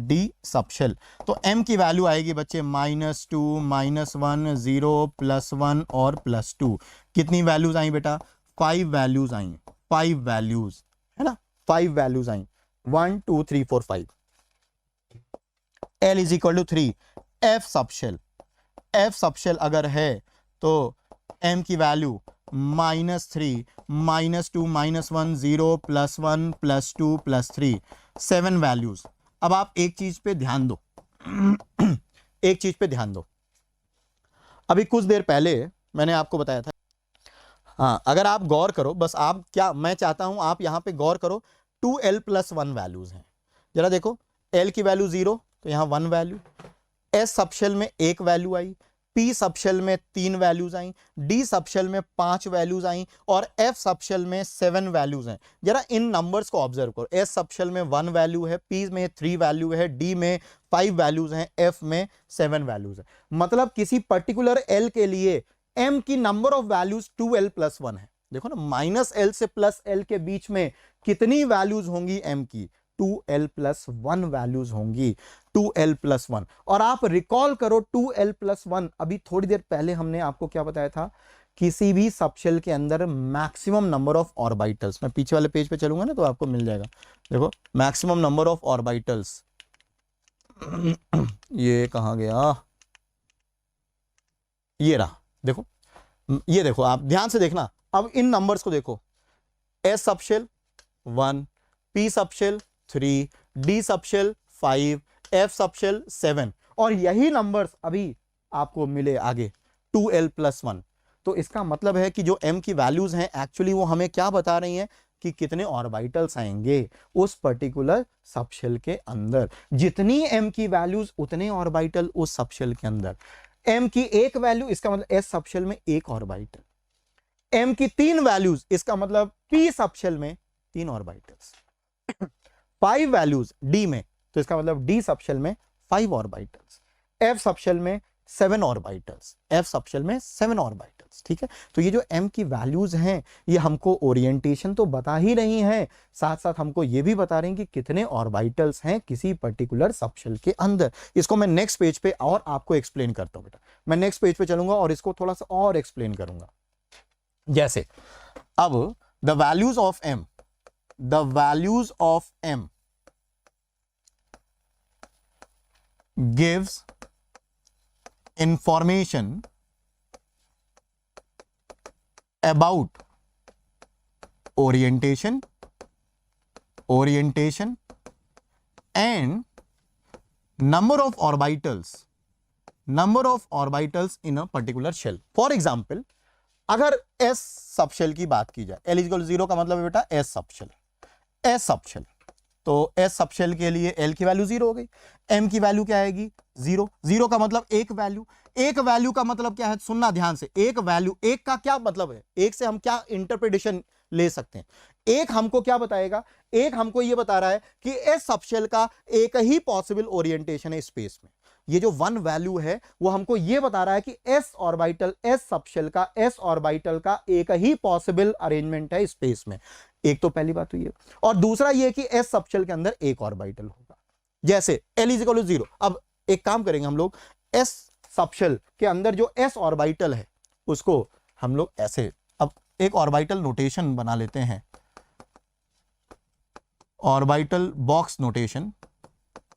D subshell, तो M की वैल्यू आएगी बच्चे -2 -1 0 +1 और +2। कितनी वैल्यूज आई बेटा, 5 वैल्यूज आई, 5 वैल्यूज है ना, 5 वैल्यूज आई, 1 2 3 4 5। L = 3, F subshell, F subshell अगर है तो M की वैल्यू -3 -2 -1 0 +1 +2 +3, 7 वैल्यूज। अब आप एक चीज पे ध्यान दो एक चीज पे ध्यान दो, अभी कुछ देर पहले मैंने आपको बताया था, हाँ अगर आप गौर करो, बस आप क्या मैं चाहता हूं आप यहां पे गौर करो, 2L + 1 वैल्यूज हैं, जरा देखो, L की वैल्यू 0 तो यहां 1 वैल्यू, S सबशेल में 1 वैल्यू आई, P सबशेल में 3 वैल्यूज आई, D सबशेल में 5 वैल्यूज आई और F सबशेल में 7 वैल्यूज हैं। जरा इन नंबर्स को ऑब्जर्व करो, S सबशेल में 1 वैल्यू है, P में 3 वैल्यू है, D में 5 वैल्यूज हैं, F में 7 वैल्यूज है। मतलब किसी पर्टिकुलर L के लिए M की नंबर ऑफ वैल्यूज 2L + 1 है। देखो ना, -L से +L के बीच में कितनी वैल्यूज होंगी M की, 2L + 1 वैल्यूज होंगी, 2L + 1। और आप रिकॉल करो 2L + 1, अभी थोड़ी देर पहले हमने आपको क्या बताया था, किसी भी सबशेल के अंदर मैक्सिमम नंबर ऑफ ऑर्बिटल्स, मैं पीछे वाले पेज पे चलूंगा ना तो आपको मिल जाएगा, देखो मैक्सिमम नंबर ऑफ ऑर्बिटल्स ये कहां गया, ये रहा, देखो ये देखो, आप ध्यान से देखना, अब इन नंबर्स को देखो, S subshell 1, P subshell 3, D subshell 5, F subshell 7, और यही नंबर्स अभी आपको मिले आगे 2L + 1। तो इसका मतलब है कि जो M की वैल्यूज हैं एक्चुअली वो हमें क्या बता रही हैं कि कितने ऑर्बिटल्स आएंगे उस पर्टिकुलर सबशेल के अंदर। जितनी M की वैल्यूज उतने ऑर्बिटल उस सबशेल के अंदर। M की 1 वैल्यू, इसका मतलब S सबशेल में 1 ऑर्बिटल। M की 3 वैल्यूज, इसका मतलब P सबशेल में 3 ऑर्बिटल्स। 5 वैल्यूज D में, तो इसका मतलब D सबशेल में 5 ऑर्बिटल्स। F सबशेल में 7 ऑर्बिटल्स, F सबशेल में 7 ऑर्बिटल्स। ठीक है, तो ये जो M की वैल्यूज हैं ये हमको ओरिएंटेशन तो बता ही रही हैं, साथ साथ हमको ये भी बता रही हैं कि कितने ऑर्बिटल्स हैं किसी पर्टिकुलर सबशेल के अंदर। इसको मैं नेक्स्ट पेज पे और आपको एक्सप्लेन करता हूं बेटा, मैं नेक्स्ट पेज पे चलूंगा और इसको थोड़ा सा और एक्सप्लेन करूंगा। जैसे अब the values of M, the values of M gives information about orientation and number of orbitals in a particular shell. For example, अगर S सबशेल की बात की जाए, L = 0 का मतलब है बेटा S सबशेल, S सबशेल, तो S सबशेल के लिए L की वैल्यू 0 हो गई, M की वैल्यू क्या आएगी 0, 0 का मतलब एक वैल्यू, एक वैल्यू का मतलब क्या है, सुनना ध्यान से, एक वैल्यू, एक का क्या मतलब है, एक से हम क्या इंटरप्रिटेशन ले सकते हैं, एक हमको क्या बताएगा, एक हमको ये बता रहा है कि S सबशेल का एक ही पॉसिबल ओरिएंटेशन है स्पेस में। ये जो 1 वैल्यू है वो हमको ये बता रहा है कि S ऑर्बिटल, S सबशेल का, S ऑर्बिटल का एक ही पॉसिबल अरेंजमेंट है स्पेस में। एक तो पहली बात हुई है, और दूसरा ये कि S सबशेल के अंदर एक ऑर्बिटल होगा। जैसे L = 0, अब एक काम करेंगे हम लोग, S सबशेल के अंदर जो S ऑर्बिटल है उसको हम लोग ऐसे, अब एक ऑर्बिटल नोटेशन बना लेते हैं, orbital box notation.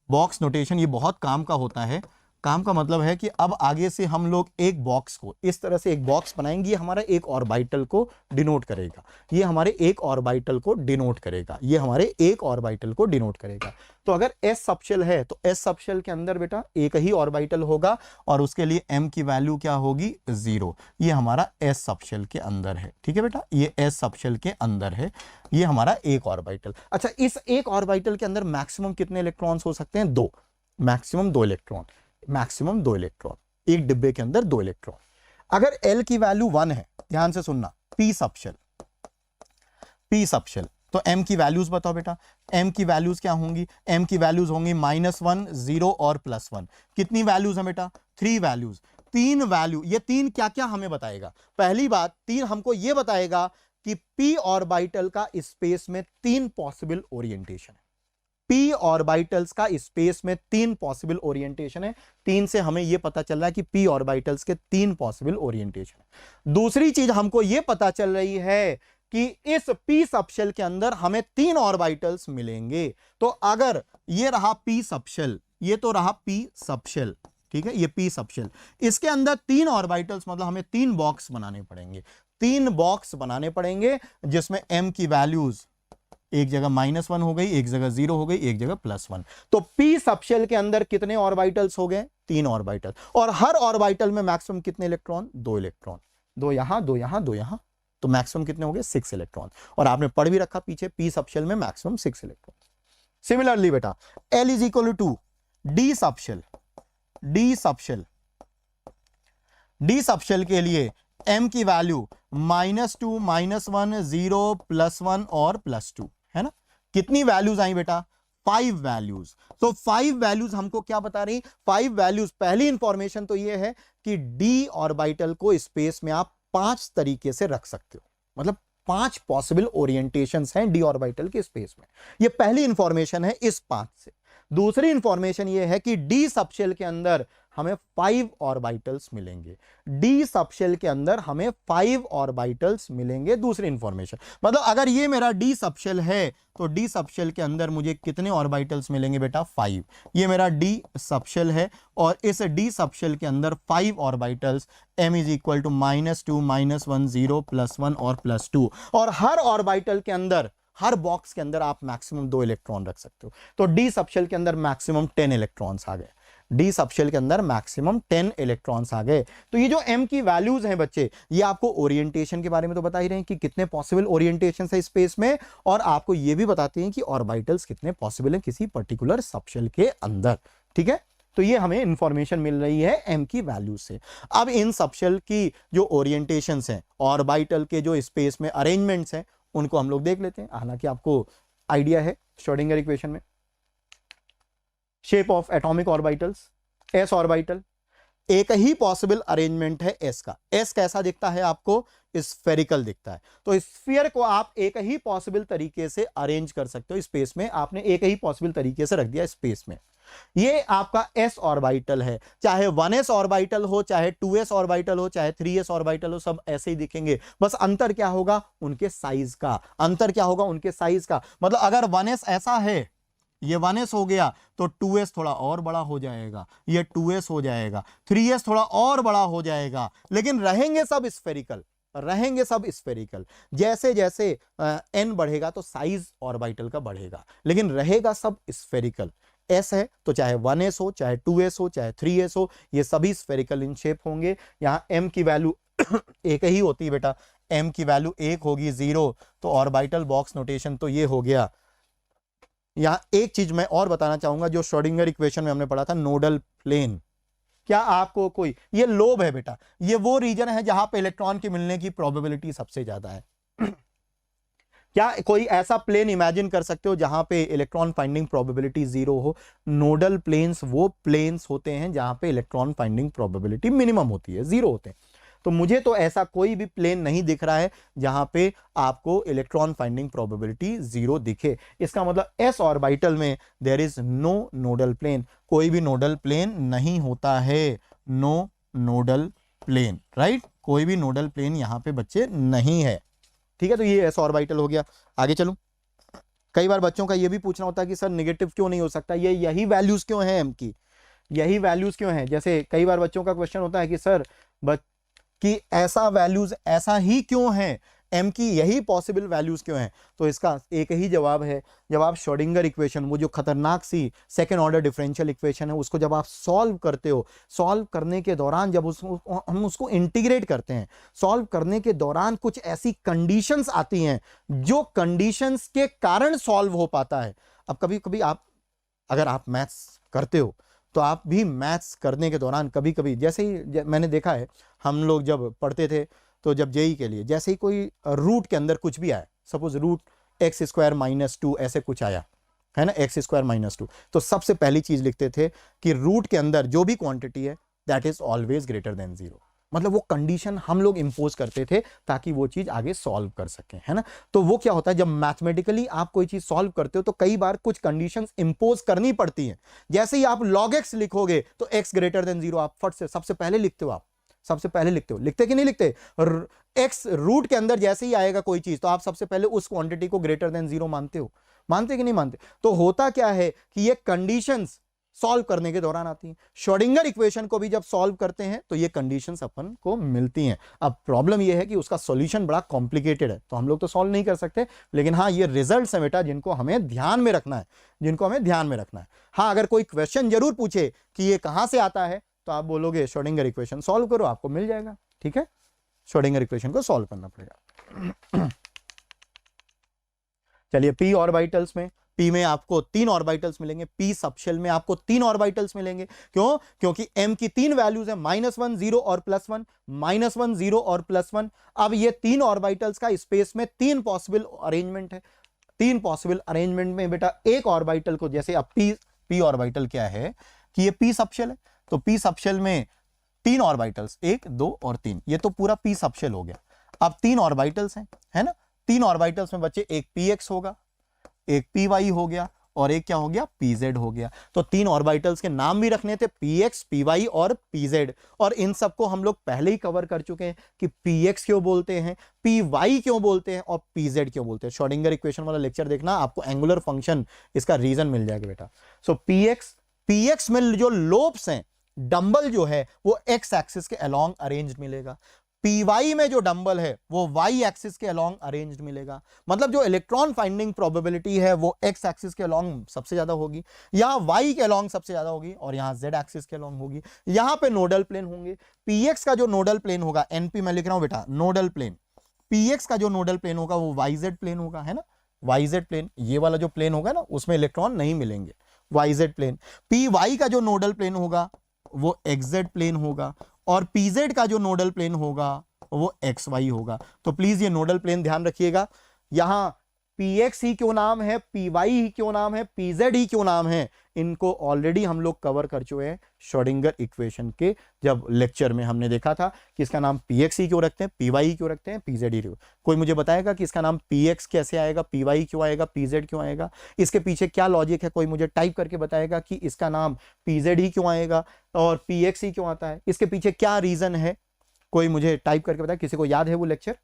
Box notation ये बहुत काम का होता है, काम का मतलब है कि अब आगे से हम लोग एक बॉक्स को इस तरह से एक बॉक्स बनाएंगे, ये हमारा एक ऑर्बिटल को डिनोट करेगा, ये हमारे एक ऑर्बिटल को डिनोट करेगा, ये हमारे एक ऑर्बिटल को डिनोट करेगा। तो अगर S सबशेल है तो S सबशेल के अंदर बेटा एक ही ऑर्बिटल होगा और उसके लिए M की वैल्यू क्या होगी 0, ये हमारा S सबशेल के अंदर है। ठीक है बेटा, ये S सबशेल के अंदर है, ये हमारा एक ऑर्बिटल। अच्छा, इस एक ऑर्बिटल के अंदर मैक्सिमम कितने इलेक्ट्रॉन्स हो सकते हैं, 2, मैक्सिमम 2 इलेक्ट्रॉन, मैक्सिमम 2 इलेक्ट्रॉन। एक डिब्बे के अंदर 2 इलेक्ट्रॉन। अगर L की वैल्यू 1 है, ध्यान से सुनना, p सबशेल, तो m की वैल्यूज बताओ बेटा। m की वैल्यूज क्या होंगी? m की वैल्यूज होंगी -1, 0 और +1। कितनी वैल्यूज है बेटा? 3 वैल्यूज, 3 वैल्यू। ये 3 क्या क्या हमें बताएगा? पहली बात, 3 हमको ये बताएगा कि p ऑर्बिटल का स्पेस में 3 पॉसिबल ओरिएंटेशन है। p ऑर्बिटल्स का स्पेस में 3 पॉसिबल ओरिएंटेशन है। 3 से हमें यह पता चल रहा है कि p ऑर्बिटल्स के 3 पॉसिबल ओरिएंटेशन है। दूसरी चीज हमको यह पता चल रही है कि इस p सबशेल के अंदर हमें 3 ऑर्बिटल्स मिलेंगे। तो अगर ये रहा p सबशेल, ये तो रहा p सबशेल, ठीक है, ये p सबशेल, इसके अंदर 3 ऑर्बिटल्स, मतलब हमें 3 बॉक्स बनाने पड़ेंगे। 3 बॉक्स बनाने पड़ेंगे जिसमें m की वैल्यूज एक जगह -1 हो गई, एक जगह 0 हो गई, एक जगह +1। तो p सबशेल के अंदर कितने ऑर्बिटल्स हो गए? 3 ऑर्बिटल। और हर ऑर्बिटल में मैक्सिमम कितने इलेक्ट्रॉन? 2 इलेक्ट्रॉन, 2 यहां, 2 यहां, 2 यहां, तो मैक्सिमम कितने हो गए? 6 इलेक्ट्रॉन। और आपने पढ़ भी रखा पीछे, p सबशेल में मैक्सिमम 6 इलेक्ट्रॉन। सिमिलरली बेटा L is equal to d subshell, d subshell के लिए m की वैल्यू -2, -1, 0, +1 और +2 है ना। कितनी वैल्यूज आई बेटा? 5 वैल्यूज। तो 5 वैल्यूज हमको क्या बता रही? 5 वैल्यूज। पहली इंफॉर्मेशन तो ये है कि d ऑर्बिटल को स्पेस में आप 5 तरीके से रख सकते हो, मतलब 5 पॉसिबल ओरिएंटेशंस हैं d ऑर्बिटल के स्पेस में। ये पहली इंफॉर्मेशन है इस 5 से। दूसरी इंफॉर्मेशन ये है कि d सबशेल के अंदर हमें 5 ऑर्बिटल्स मिलेंगे। d सबशेल के अंदर हमें 5 ऑर्बिटल्स मिलेंगे। दूसरी इंफॉर्मेशन, मतलब अगर ये मेरा d सबशेल है तो d सबशेल के अंदर मुझे कितने ऑर्बिटल्स मिलेंगे बेटा? 5। ये मेरा d सबशेल है और इस d सबशेल के अंदर 5 orbitals, m is equal to -2, -1, 0, +1 और +2। और हर ऑर्बिटल के अंदर, हर बॉक्स के अंदर आप मैक्सिमम 2 इलेक्ट्रॉन रख सकते हो। तो d सबशेल के अंदर मैक्सिमम 10 इलेक्ट्रॉन्स आ गए। d सबशेल के अंदर मैक्सिमम 10 इलेक्ट्रॉन्स आ गए। तो ये जो m की वैल्यूज हैं बच्चे, ये आपको ओरिएंटेशन के बारे में तो बता ही रहे हैं कि कितने पॉसिबल ओरिएंटेशन है स्पेस में, और आपको ये भी बताते हैं कि ऑर्बिटल्स कितने पॉसिबल हैं किसी पर्टिकुलर सबशेल के अंदर। ठीक है, तो ये हमें इंफॉर्मेशन मिल रही है m की वैल्यू से। अब इन सबशेल की जो ओरिएंटेशंस हैं, ऑर्बिटल के जो स्पेस में अरेंजमेंट्स हैं, उनको हम लोग देख लेते हैं। हालांकि आपको आइडिया है श्रोडिंगर इक्वेशन में shape of atomic orbitals, s orbital, एक ही पॉसिबल अरेंजमेंट है s का। s कैसा दिखता है आपको? स्फेरिकल दिखता है। तो स्फीयर को आप एक ही पॉसिबल तरीके से अरेंज कर सकते हो स्पेस में। आपने एक ही पॉसिबल तरीके से रख दिया स्पेस में। ये आपका s ऑर्बिटल है, चाहे 1s ऑर्बिटल हो, चाहे 2s ऑर्बिटल हो, चाहे 3s ऑर्बिटल हो, सब ऐसे ही दिखेंगे। बस अंतर क्या होगा? उनके साइज का। अंतर क्या होगा? उनके साइज का। मतलब अगर 1s ऐसा है, ये 1s हो गया, तो 2s थोड़ा और बड़ा हो जाएगा, ये 2s हो जाएगा, 3s थोड़ा और बड़ा हो जाएगा, लेकिन रहेंगे सब स्फेरिकल, रहेंगे सब स्फेरिकल। जैसे जैसे n बढ़ेगा तो साइज ऑर्बिटल का बढ़ेगा, लेकिन रहेगा सब स्फेरिकल। s है तो चाहे 1s हो, चाहे 2s हो, चाहे 3s हो, ये सभी स्फेरिकल इन शेप होंगे। यहां m की वैल्यू एक ही होती है बेटा, m की वैल्यू 1 होगी, 0, तो ऑर्बिटल बॉक्स नोटेशन तो ये हो गया। यहां एक चीज मैं और बताना चाहूंगा, जो श्रोडिंगर इक्वेशन में हमने पढ़ा था, नोडल प्लेन। क्या आपको कोई, ये लोब है बेटा, ये वो रीजन है जहां पे इलेक्ट्रॉन के मिलने की प्रोबेबिलिटी सबसे ज्यादा है। क्या कोई ऐसा प्लेन इमेजिन कर सकते हो जहां पे इलेक्ट्रॉन फाइंडिंग प्रोबेबिलिटी 0 हो? नोडल प्लेन्स वो प्लेन्स होते हैं जहां पे इलेक्ट्रॉन फाइंडिंग प्रोबेबिलिटी मिनिमम होती है, 0 होते हैं। तो मुझे तो ऐसा कोई भी प्लेन नहीं दिख रहा है जहां पे आपको इलेक्ट्रॉन फाइंडिंग प्रोबेबिलिटी 0 दिखे। इसका मतलब s ऑर्बिटल में there is no nodal plane, कोई भी नोडल प्लेन नहीं होता है। नो नोडल प्लेन, राइट, कोई भी नोडल प्लेन यहां पे बच्चे नहीं है। ठीक है, तो ये s ऑर्बिटल हो गया। आगे चलूं, कई बार बच्चों का ये भी पूछना होता है कि सर नेगेटिव क्यों नहीं हो सकता, ये यही वैल्यूज क्यों हैं m की, यही वैल्यूज क्यों हैं? जैसे कई बार बच्चों का क्वेश्चन होता है कि सर कि ऐसा वैल्यूज ऐसा ही क्यों है, m की यही पॉसिबल वैल्यूज क्यों हैं? तो इसका एक ही जवाब है। जब आप श्रोडिंगर इक्वेशन, वो जो खतरनाक सी सेकेंड ऑर्डर डिफरेंशियल इक्वेशन है, उसको जब आप सॉल्व करते हो, सॉल्व करने के दौरान जब हम उसको इंटीग्रेट करते हैं, सॉल्व करने के दौरान कुछ ऐसी कंडीशंस आती हैं जो कंडीशंस के कारण सॉल्व हो पाता है। अब कभी कभी आप, अगर आप मैथ्स करते हो तो आप भी मैथ्स करने के दौरान कभी कभी, जैसे ही मैंने देखा है, हम लोग जब पढ़ते थे तो जब जेई के लिए जैसे ही कोई रूट के अंदर कुछ भी आया, suppose root x square minus 2 ऐसे कुछ आया है ना, एक्स स्क्वायर माइनस 2, तो सबसे पहली चीज लिखते थे कि रूट के अंदर जो भी क्वांटिटी है that is always greater than 0। मतलब वो कंडीशन हम लोग इंपोज करते थे ताकि वो चीज आगे सॉल्व कर सके, है ना। तो वो क्या होता है, जब मैथमेटिकली आप कोई चीज सॉल्व करते हो तो कई बार कुछ कंडीशंस इंपोज करनी पड़ती हैं। जैसे ही आप log x लिखोगे तो x ग्रेटर देन 0 आप फट से सबसे पहले लिखते हो, आप सबसे पहले लिखते हो, लिखते कि नहीं लिखते। x रूट के अंदर जैसे ही आएगा कोई चीज तो आप सबसे पहले उस क्वांटिटी को ग्रेटर देन 0 मानते हो, मानते कि नहीं मानते। तो होता क्या है कि ये कंडीशंस सॉल्व करने के दौरान आती हैं। श्रोडिंगर इक्वेशन को भी जब सॉल्व करते हैं तो ये कंडीशंस अपन को मिलती हैं। अब प्रॉब्लम ये है कि उसका सॉल्यूशन बड़ा कॉम्प्लिकेटेड है, तो हम लोग तो सॉल्व नहीं कर सकते, लेकिन हाँ ये रिजल्ट्स है बेटा जिनको हमें ध्यान में रखना है, जिनको हमें ध्यान में रखना है। हाँ अगर कोई क्वेश्चन जरूर पूछे कि ये कहां से आता है तो आप बोलोगे श्रोडिंगर इक्वेशन सॉल्व करो, आपको मिल जाएगा। ठीक है, श्रोडिंगर इक्वेशन को सॉल्व करना पड़ेगा। चलिए पी ऑर्बिटल्स में, पी में आपको 3 ऑर्बिटल्स मिलेंगे, पी सबशेल में आपको 3 ऑर्बिटल्स मिलेंगे। क्यों? क्योंकि m की 3 वैल्यूज है -1 0 और +1, -1 0 और +1। अब ये 3 ऑर्बिटल्स का स्पेस में 3 पॉसिबल अरेंजमेंट है। 3 पॉसिबल अरेंजमेंट में बेटा एक ऑर्बिटल को, जैसे अब पी ऑर्बिटल क्या है कि ये पी सबशेल है, तो पी सबशेल में 3 ऑर्बिटल्स 1 2 और 3, ये तो पूरा पी सबशेल हो गया। अब 3 ऑर्बिटल्स हैं, है ना। 3 ऑर्बिटल्स में बच्चे एक px होगा, एक py हो गया और एक क्या हो गया, pz हो गया। तो 3 ऑर्बिटल्स के नाम भी रखने थे, px py और pz, और इन सबको हम लोग पहले ही कवर कर चुके हैं कि px क्यों बोलते हैं, py क्यों बोलते हैं और pz क्यों बोलते हैं। श्रोडिंगर इक्वेशन वाला लेक्चर देखना, आपको एंगुलर फंक्शन इसका रीजन मिल जाएगा बेटा। सो px में जो लोब्स हैं, डंबल जो है वो x एक्सिस के अलोंग अरेंज्ड मिलेगा। py में जो डंबल है वो y एक्सिस के अलोंग अरेंज्ड मिलेगा। मतलब जो इलेक्ट्रॉन फाइंडिंग प्रोबेबिलिटी है वो x एक्सिस के अलोंग सबसे ज्यादा होगी, यहां y के अलोंग सबसे ज्यादा होगी और यहां z एक्सिस के अलोंग होगी। यहां पे नोडल प्लेन होंगे। px का जो नोडल प्लेन होगा, np मैं लिख रहा हूं बेटा, नोडल प्लेन, px का जो नोडल प्लेन होगा वो yz प्लेन होगा, है ना, yz प्लेन। ये वाला जो प्लेन होगा ना उसमें इलेक्ट्रॉन नहीं मिलेंगे, yz प्लेन। py का जो नोडल प्लेन होगा वो xz प्लेन होगा और pz का जो नोडल प्लेन होगा वो xy होगा। तो प्लीज ये नोडल प्लेन ध्यान रखिएगा। यहां px ही क्यों नाम है, py ही क्यों नाम है, pz ही क्यों नाम है, इनको ऑलरेडी हम लोग कवर कर चुके हैं श्रोडिंगर इक्वेशन के जब लेक्चर में। हमने देखा था कि इसका नाम px ही क्यों रखते हैं, py ही क्यों रखते हैं, pz ही क्यों। कोई मुझे बताएगा कि इसका नाम px कैसे आएगा, py क्यों आएगा, pz क्यों आएगा, इसके पीछे क्या लॉजिक है। कोई मुझे टाइप करके बताएगा कि इसका नाम pz ही क्यों आएगा और px ही क्यों आता है, इसके पीछे क्या रीजन है। कोई मुझे टाइप करके बताए, किसी को याद है वो लेक्चर।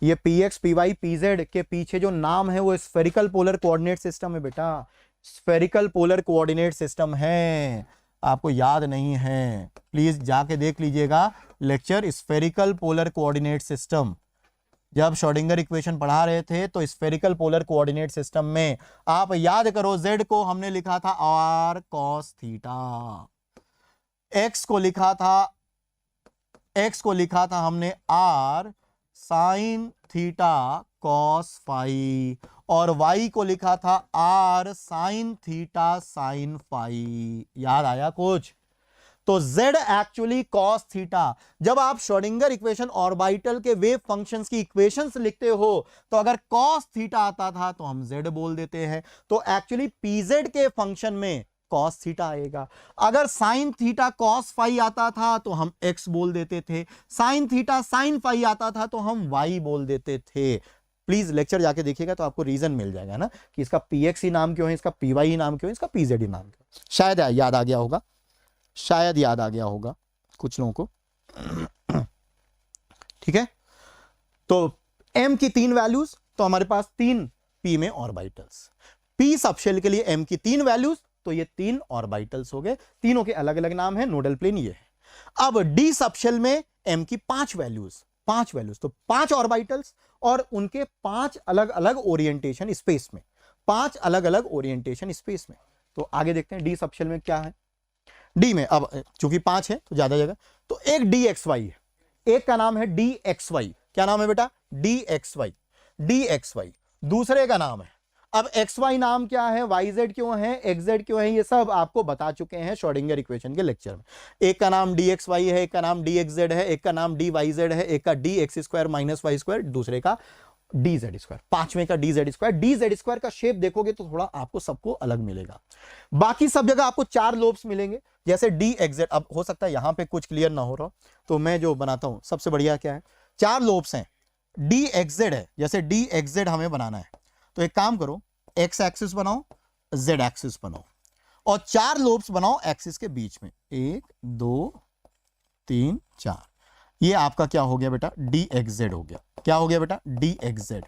ये px py pz के पीछे जो नाम है वो स्फेरिकल पोलर कोऑर्डिनेट सिस्टम है बेटा, स्फेरिकल पोलर कोऑर्डिनेट सिस्टम है। आपको याद नहीं है प्लीज जाके देख लीजिएगा lecture spherical polar coordinate system. जब श्रोडिंगर इक्वेशन पढ़ा रहे थे तो स्फेरिकल पोलर कोऑर्डिनेट सिस्टम में आप याद करो, z को हमने लिखा था r cos थीटा, x को लिखा था हमने r sin theta cos phi और y को लिखा था r sin theta sin phi. याद आया कुछ? तो z एक्चुअली cos थीटा। जब आप श्रोडिंगर इक्वेशन ऑर्बिटल के वेव फंक्शंस की इक्वेशंस लिखते हो तो अगर cos थीटा आता था तो हम z बोल देते हैं, तो एक्चुअली pz के फंक्शन में cos थीटा आएगा। अगर sin थीटा cos फाई आता था तो हम x बोल देते थे, sin थीटा sin फाई आता था तो हम y बोल देते थे। प्लीज लेक्चर जाके देखिएगा तो आपको रीजन मिल जाएगा ना कि इसका px ही नाम क्यों है, इसका py ही नाम क्यों है, इसका pz ही नाम क्यों। शायद याद आ गया होगा, शायद याद आ गया होगा कुछ लोगों को। ठीक है, तो m की 3 वैल्यूज, तो हमारे पास 3 p में ऑर्बिटल्स, p सबशेल के लिए m की 3 वैल्यूज, तो ये 3 ऑर्बिटल्स हो गए। तीनों के अलग अलग नाम है, नोडल प्लेन ये है। अब d सबशेल में m की 5 वैल्यूज, तो 5 ऑर्बिटल्स और उनके 5 अलग अलग ओरिएंटेशन स्पेस में, 5 अलग अलग ओरिएंटेशन स्पेस में। तो आगे देखते हैं d सबशेल में क्या है। d में अब चूंकि 5 है तो ज्यादा जगह, तो एक dxy है, एक का नाम है dxy। क्या नाम है बेटा? dxy। दूसरे का नाम है, अब एक्स वाई नाम क्या है, वाई जेड क्यों है, एक्स जेड क्यों है, ये सब आपको बता चुके हैं श्रोडिंगर इक्वेशन के लेक्चर में। एक का नाम डी एक्स वाई है, एक का नाम डी एक्स जेड है, एक का नाम डी वाई जेड है, एक का d x square minus y square, दूसरे का डी जेड स्क्वायर, पांचवें का d z square. D z square का शेप देखोगे तो थोड़ा आपको सबको अलग मिलेगा। बाकी सब जगह आपको 4 लोब्स मिलेंगे, जैसे डी एक्स जेड। अब हो सकता है यहां पे कुछ क्लियर ना हो रहा, तो मैं जो बनाता हूं सबसे बढ़िया क्या है, 4 लोब्स हैं, डी एक्स जेड है, जैसे डी एक्स जेड हमें बनाना है तो एक काम करो, एक्स एक्सिस बनाओ, जेड एक्सिस बनाओ और 4 लोब्स बनाओ एक्सिस के बीच में, 1 2 3 4। ये आपका क्या हो गया बेटा, डी एक्स जेड हो गया। क्या हो गया बेटा, डी एक्स जेड।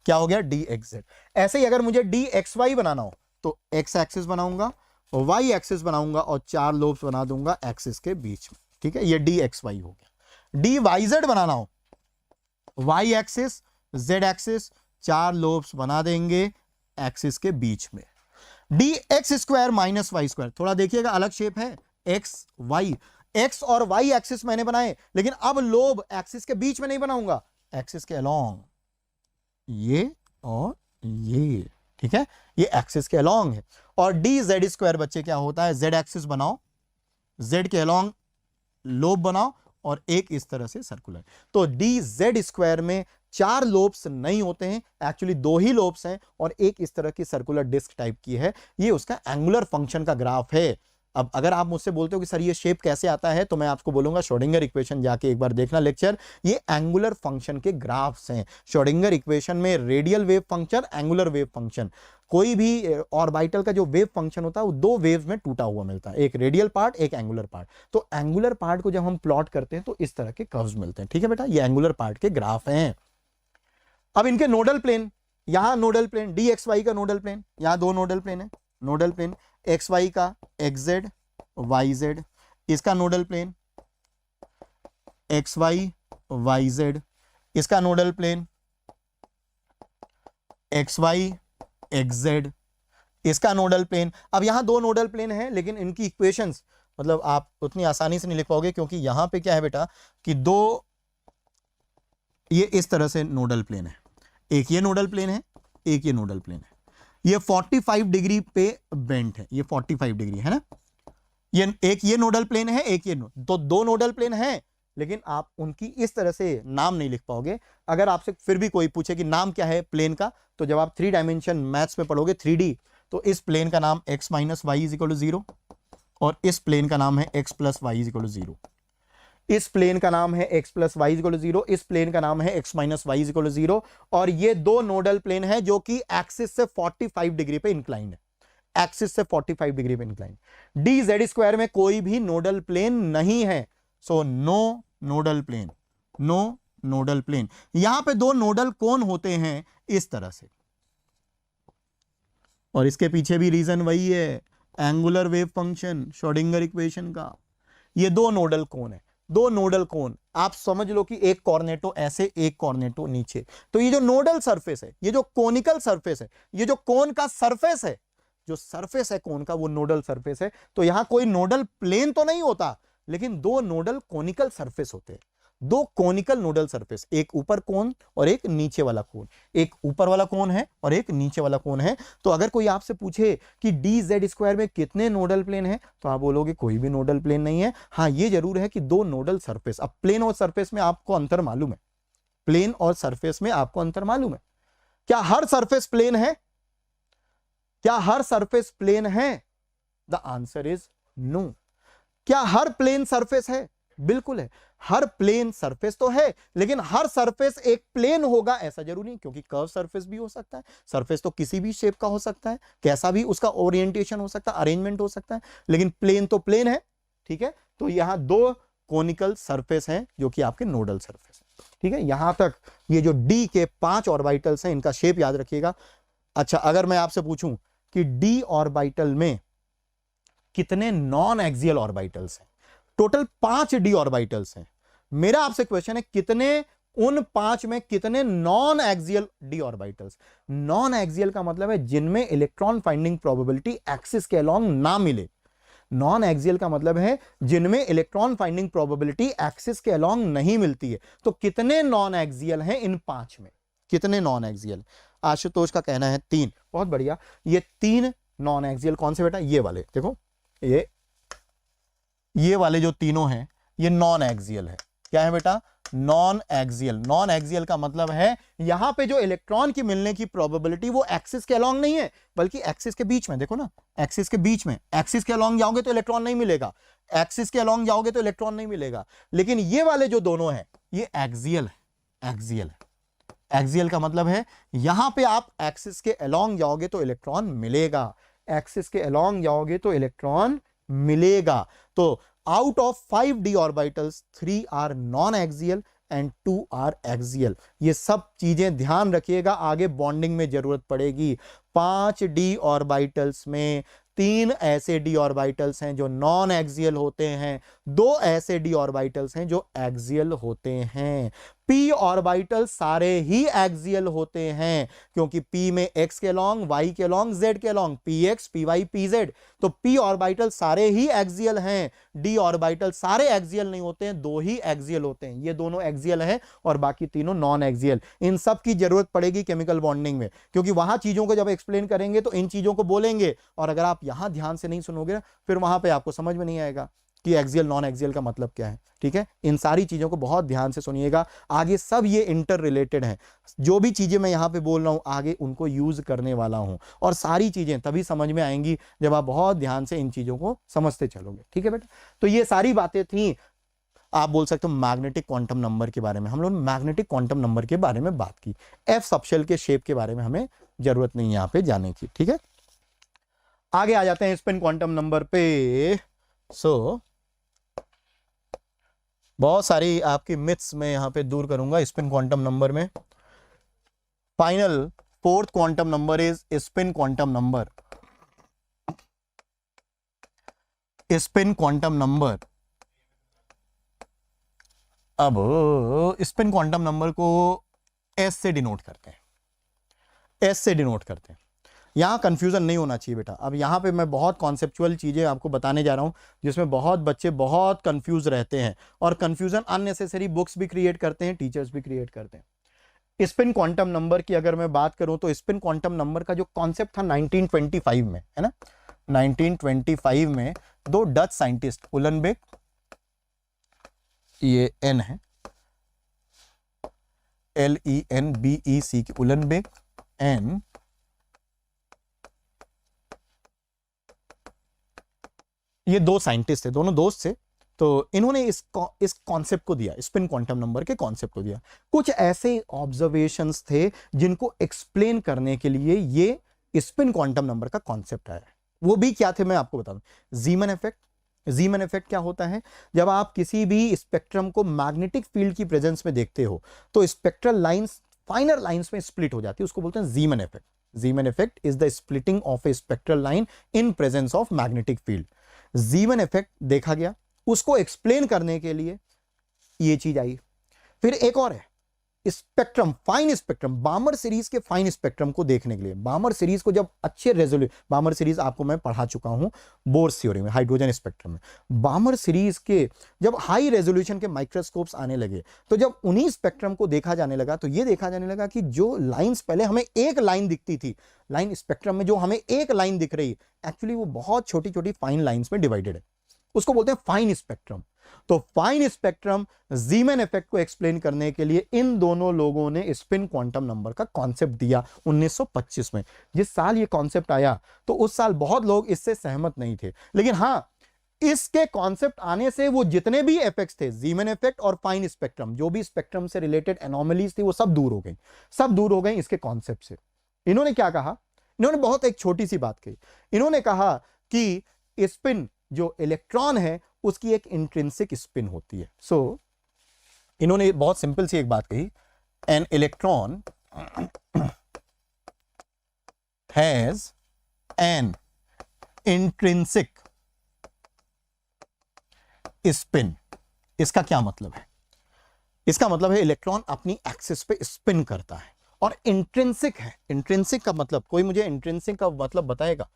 क्या हो गया, डी एक्स जेड। ऐसे ही अगर मुझे डी एक्स वाई बनाना हो तो एक्स एक्सिस बनाऊंगा, वाई एक्सिस बनाऊंगा और 4 लोब्स बना दूंगा एक्सिस के बीच में, ठीक है, ये डी एक्स वाई हो गया। डी वाई जेड बनाना हो, y axis, z axis, 4 lobes बना देंगे एक्सिस के बीच में। D x square minus y square, थोड़ा देखिएगा अलग शेप है, एक्स वाई, एक्स और वाई एक्सिस मैंने बनाए, लेकिन अब लोब एक्सिस के बीच में नहीं बनाऊंगा, एक्सिस के अलोंग, ये और ये, ठीक है, ये एक्सिस के अलोंग है। और डी जेड स्क्वायर बच्चे क्या होता है, जेड एक्सिस बनाओ, जेड के अलोंग लोब बनाओ और एक इस तरह से सर्कुलर। तो डी जेड स्क्वायर में 4 लोब्स नहीं होते हैं, एक्चुअली 2 ही लोब्स हैं और एक इस तरह की सर्कुलर डिस्क टाइप की है। ये उसका एंगुलर फंक्शन का ग्राफ है। अब अगर आप मुझसे बोलते हो कि सर ये शेप कैसे आता है, तो मैं आपको बोलूंगा श्रोडिंगर इक्वेशन जाके एक बार देखना लेक्चर, ये एंगुलर फंक्शन के ग्राफ्स हैं। श्रोडिंगर इक्वेशन में radial wave function, angular wave function, कोई भी ऑर्बिटल का जो वेव फंक्शन होता है वो 2 वेव्स में टूटा हुआ मिलता है, एक रेडियल पार्ट, एक एंगुलर पार्ट। तो एंगुलर पार्ट को जब हम प्लॉट करते हैं तो इस तरह के कर्व्स मिलते हैं, ठीक है बेटा, ये एंगुलर पार्ट के ग्राफ हैं। अब इनके नोडल प्लेन, यहां nodal plane d x y का नोडल प्लेन, यहां 2 नोडल प्लेन है, नोडल प्लेन एक्स वाई का एक्स जेड वाई जेड, इसका nodal plane x y y z, इसका nodal plane x y x z, इसका नोडल प्लेन। अब यहां 2 नोडल प्लेन हैं, लेकिन इनकी इक्वेशंस मतलब आप उतनी आसानी से नहीं लिख पाओगे, क्योंकि यहां पे क्या है बेटा कि 2 ये इस तरह से नोडल प्लेन है, एक ये नोडल प्लेन है, एक ये नोडल प्लेन है, ये 45 डिग्री पे बेंट है, ये 45 डिग्री है ना, ये एक ये नोडल प्लेन है, एक ये तो 2 नोडल प्लेन हैं, लेकिन आप उनकी इस तरह से नाम नहीं लिख पाओगे। अगर आपसे फिर भी कोई पूछे कि नाम क्या है प्लेन का, तो जब आप 3 डायमेंशन मैथ्स में पढ़ोगे 3D, तो इस प्लेन का नाम x minus y is equal to 0 और इस प्लेन का नाम है x plus y is equal to 0, इस प्लेन का नाम है x plus y is equal to 0, इस प्लेन का नाम है x minus y is equal to 0। और ये 2 नोडल प्लेन है जो कि एक्सिस से 45 डिग्री पे इंक्लाइंड है, एक्सिस से 45 डिग्री पे इंक्लाइंड। डी जेड स्क्वायर में कोई भी नोडल प्लेन नहीं है, so no nodal plane, no nodal plane. यहां पे 2 नोडल कोन होते हैं इस तरह से, और इसके पीछे भी रीजन वही है, angular wave function Schrodinger equation का। ये 2 नोडल कोन है, 2 नोडल कोन, आप समझ लो कि एक कॉर्नेटो ऐसे, एक कॉर्नेटो नीचे। तो ये जो नोडल सरफेस है, ये जो कोनिकल सरफेस है, ये जो कोन का सरफेस है, जो सरफेस है कोन का, वो नोडल सरफेस है। तो यहां कोई नोडल प्लेन तो नहीं होता, लेकिन 2 नोडल कोनिकल सरफेस होते हैं, 2 कोनिकल नोडल सरफेस, एक ऊपर कोन और एक नीचे वाला कोन, एक ऊपर वाला कोन है और एक नीचे वाला कोन है। तो अगर कोई आपसे पूछे कि डी जेड स्क्वायर में कितने नोडल प्लेन हैं, तो आप बोलोगे कोई भी नोडल प्लेन नहीं है। हाँ, ये जरूर है कि 2 नोडल सरफेस। अब प्लेन और सरफेस में आपको अंतर मालूम है, प्लेन और सरफेस में आपको अंतर मालूम है। क्या हर सरफेस प्लेन है? क्या हर सरफेस प्लेन है? The answer is no. क्या हर प्लेन सरफेस है? बिल्कुल है, हर प्लेन सरफेस तो है, लेकिन हर सरफेस एक प्लेन होगा ऐसा जरूरी नहीं, क्योंकि कर्व सरफेस भी हो सकता है। सरफेस तो किसी भी शेप का हो सकता है, कैसा भी उसका ओरिएंटेशन हो सकता है, अरेंजमेंट हो सकता है, लेकिन प्लेन तो प्लेन है, ठीक है। तो यहां 2 कोनिकल सरफेस हैं जो कि आपके नोडल सरफेस है, ठीक है। यहां तक ये जो डी के 5 ऑर्बिटल्स हैं, इनका शेप याद रखिएगा। अच्छा, अगर मैं आपसे पूछूं कि डी ऑर्बिटल में कितने नॉन एक्सियल ऑर्बिटल्स हैं, टोटल 5 डी ऑर्बिटल्स हैं। मेरा आपसे क्वेश्चन है कितने, उन 5 में कितने non axial D orbitals. Non axial का मतलब है जिनमें इलेक्ट्रॉन फाइंडिंग प्रोबेबिलिटी एक्सिस के अलोंग ना मिले। नॉन एक्सियल का मतलब है जिनमें इलेक्ट्रॉन फाइंडिंग प्रोबेबिलिटी एक्सिस के अलोंग नहीं मिलती है। तो कितने नॉन एक्सियल हैं इन 5 में, कितने नॉन एक्सियल? आशुतोष का कहना है 3। बहुत बढ़िया। ये 3 नॉन एक्सियल कौन से बेटा? ये वाले देखो, ये वाले जो तीनों हैं ये नॉन एक्सियल है। क्या है बेटा? Non axial. नॉन एक्सियल का मतलब है यहां पे जो इलेक्ट्रॉन की मिलने की प्रोबेबिलिटी वो एक्सिस के अलोंग नहीं है, बल्कि एक्सिस के बीच में। देखो ना, एक्सिस के बीच में। एक्सिस के अलोंग जाओगे तो इलेक्ट्रॉन नहीं मिलेगा, एक्सिस के अलोंग जाओगे तो इलेक्ट्रॉन नहीं मिलेगा। लेकिन ये वाले जो दोनों हैं ये एक्सियल है। एक्सियल का मतलब है यहां पे आप एक्सिस के अलोंग जाओगे तो इलेक्ट्रॉन मिलेगा, एक्सिस के अलोंग जाओगे तो इलेक्ट्रॉन मिलेगा। तो out of 5 d orbitals 3 are non-axial and 2 are axial। ये सब चीजें ध्यान रखिएगा, आगे बॉन्डिंग में जरूरत पड़ेगी। 5 d ऑर्बिटल्स में 3 ऐसे d ऑर्बिटल्स हैं जो नॉन एक्सियल होते हैं, 2 ऐसे d ऑर्बिटल्स हैं जो एक्सियल होते हैं। p ऑर्बिटल सारे ही एक्सियल होते हैं, क्योंकि p में x के अलोंग, y के अलोंग, z के अलोंग, px, py, pz। तो p ऑर्बिटल सारे ही एक्सियल हैं, d ऑर्बिटल सारे एक्सियल नहीं होते हैं, 2 ही एक्सियल होते हैं। ये दोनों एक्सियल हैं और बाकी तीनों नॉन एक्सियल। इन सब की जरूरत पड़ेगी केमिकल बॉन्डिंग में, क्योंकि वहां चीजों को जब एक्सप्लेन करेंगे तो इन चीजों को बोलेंगे, और अगर आप यहां ध्यान से नहीं सुनोगे फिर वहां पे आपको समझ में नहीं आएगा कि एक्सियल नॉन एक्सियल का मतलब क्या है। ठीक है, इन सारी चीजों को बहुत ध्यान से सुनिएगा, आगे सब ये इंटर रिलेटेड हैं। जो भी चीजें मैं यहां पे बोल रहा हूं आगे उनको यूज करने वाला हूं, और सारी चीजें तभी समझ में आएंगी जब आप बहुत ध्यान से इन चीजों को समझते चलोगे। ठीक है बेटा, तो ये सारी बातें थी। आप बोल सकते हो मैग्नेटिक क्वांटम नंबर के बारे में। हम लोग मैग्नेटिक क्वांटम नंबर के बारे में बात की, एफ सबशेल के शेप के बारे में हमें जरूरत नहीं यहां पे जाने की। ठीक है, आगे आ जाते हैं स्पिन क्वांटम नंबर पे। बहुत सारी आपकी मिथ्स में यहां पे दूर करूंगा स्पिन क्वांटम नंबर में। Final 4th quantum number is spin quantum number. Spin quantum number, अब स्पिन क्वांटम नंबर को एस से डिनोट करते हैं, एस से डिनोट करते हैं। यहां कंफ्यूजन नहीं होना चाहिए बेटा। अब यहां पे मैं बहुत कॉन्सेप्चुअल चीजें आपको बताने जा रहा हूं जिसमें बहुत बच्चे बहुत कंफ्यूज रहते हैं, और कंफ्यूजन अननेसेसरी बुक्स भी क्रिएट करते हैं, टीचर्स भी क्रिएट करते हैं। स्पिन क्वांटम नंबर की अगर मैं बात करूं तो स्पिन क्वांटम नंबर का जो कॉन्सेप्ट था 1925 में, है ना, 1925 में 2 डच साइंटिस्ट, उलनबेक, ये एन है, LENBEC की, उलनबेक एंड ये 2 साइंटिस्ट थे, दोनों दोस्त थे। तो इन्होंने इस कॉन्सेप्ट को दिया, स्पिन क्वांटम नंबर के कॉन्सेप्ट को दिया। कुछ ऐसे ऑब्जर्वेशंस थे जिनको एक्सप्लेन करने के लिए ये स्पिन क्वांटम नंबर का कॉन्सेप्ट आया। वो भी क्या थे मैं आपको बता दूं। जीमन इफेक्ट। जीमन इफेक्ट क्या होता है? जब आप किसी भी स्पेक्ट्रम को मैग्नेटिक फील्ड की प्रेजेंस में देखते हो तो स्पेक्ट्रल लाइंस फाइनर लाइंस में स्प्लिट हो जाती है, उसको बोलते हैं जीमन effect. जीमन effect is the splitting of A spectral line in presence of magnetic field. जीमन effect देखा गया, उसको एक्सप्लेन करने के लिए ये चीज आई। फिर एक और है स्पेक्ट्रम, फाइन स्पेक्ट्रम, बामर सीरीज के फाइन स्पेक्ट्रम को देखने के लिए। बामर सीरीज को जब अच्छे रेजोल्यूशन, बामर सीरीज आपको मैं पढ़ा चुका हूं बोर्स थ्योरी में, हाइड्रोजन स्पेक्ट्रम में। बामर सीरीज के जब हाई रेजोल्यूशन के माइक्रोस्कोप्स आने लगे तो जब उन्हीं स्पेक्ट्रम को देखा जाने लगा तो ये देखा जाने लगा कि जो लाइंस पहले हमें एक लाइन दिखती थी, लाइन स्पेक्ट्रम में जो हमें एक लाइन दिख रही, एक्चुअली वो बहुत छोटी छोटी फाइन लाइंस में डिवाइडेड है, उसको बोलते हैं फाइन स्पेक्ट्रम। तो फाइन स्पेक्ट्रम जीमन इफेक्ट को एक्सप्लेन करने के लिए इन दोनों लोगों ने स्पिन क्वांटम नंबर का कॉन्सेप्ट दिया 1925 में। जिस साल ये कॉन्सेप्ट आया तो उस साल बहुत लोग इससे सहमत नहीं थे, लेकिन हां, इसके कॉन्सेप्ट आने से वो जितने भी इफेक्ट्स थे, जीमन इफेक्ट और फाइन स्पेक्ट्रम, जो भी स्पेक्ट्रम से रिलेटेड एनोमलीज थी, वो सब दूर हो गई, सब दूर हो गई इसके कॉन्सेप्ट से। इन्होंने क्या कहा? इन्होंने बहुत एक छोटी सी बात कही। इन्होंने कहा कि स्पिन, जो इलेक्ट्रॉन है, उसकी एक इंट्रिंसिक स्पिन होती है। सो इन्होंने बहुत सिंपल सी एक बात कही, an electron has an intrinsic spin. इसका क्या मतलब है? इसका मतलब है इलेक्ट्रॉन अपनी एक्सिस पे स्पिन करता है, और इंट्रिंसिक है। इंट्रिंसिक का मतलब, कोई मुझे इंट्रिंसिक का मतलब बताएगा?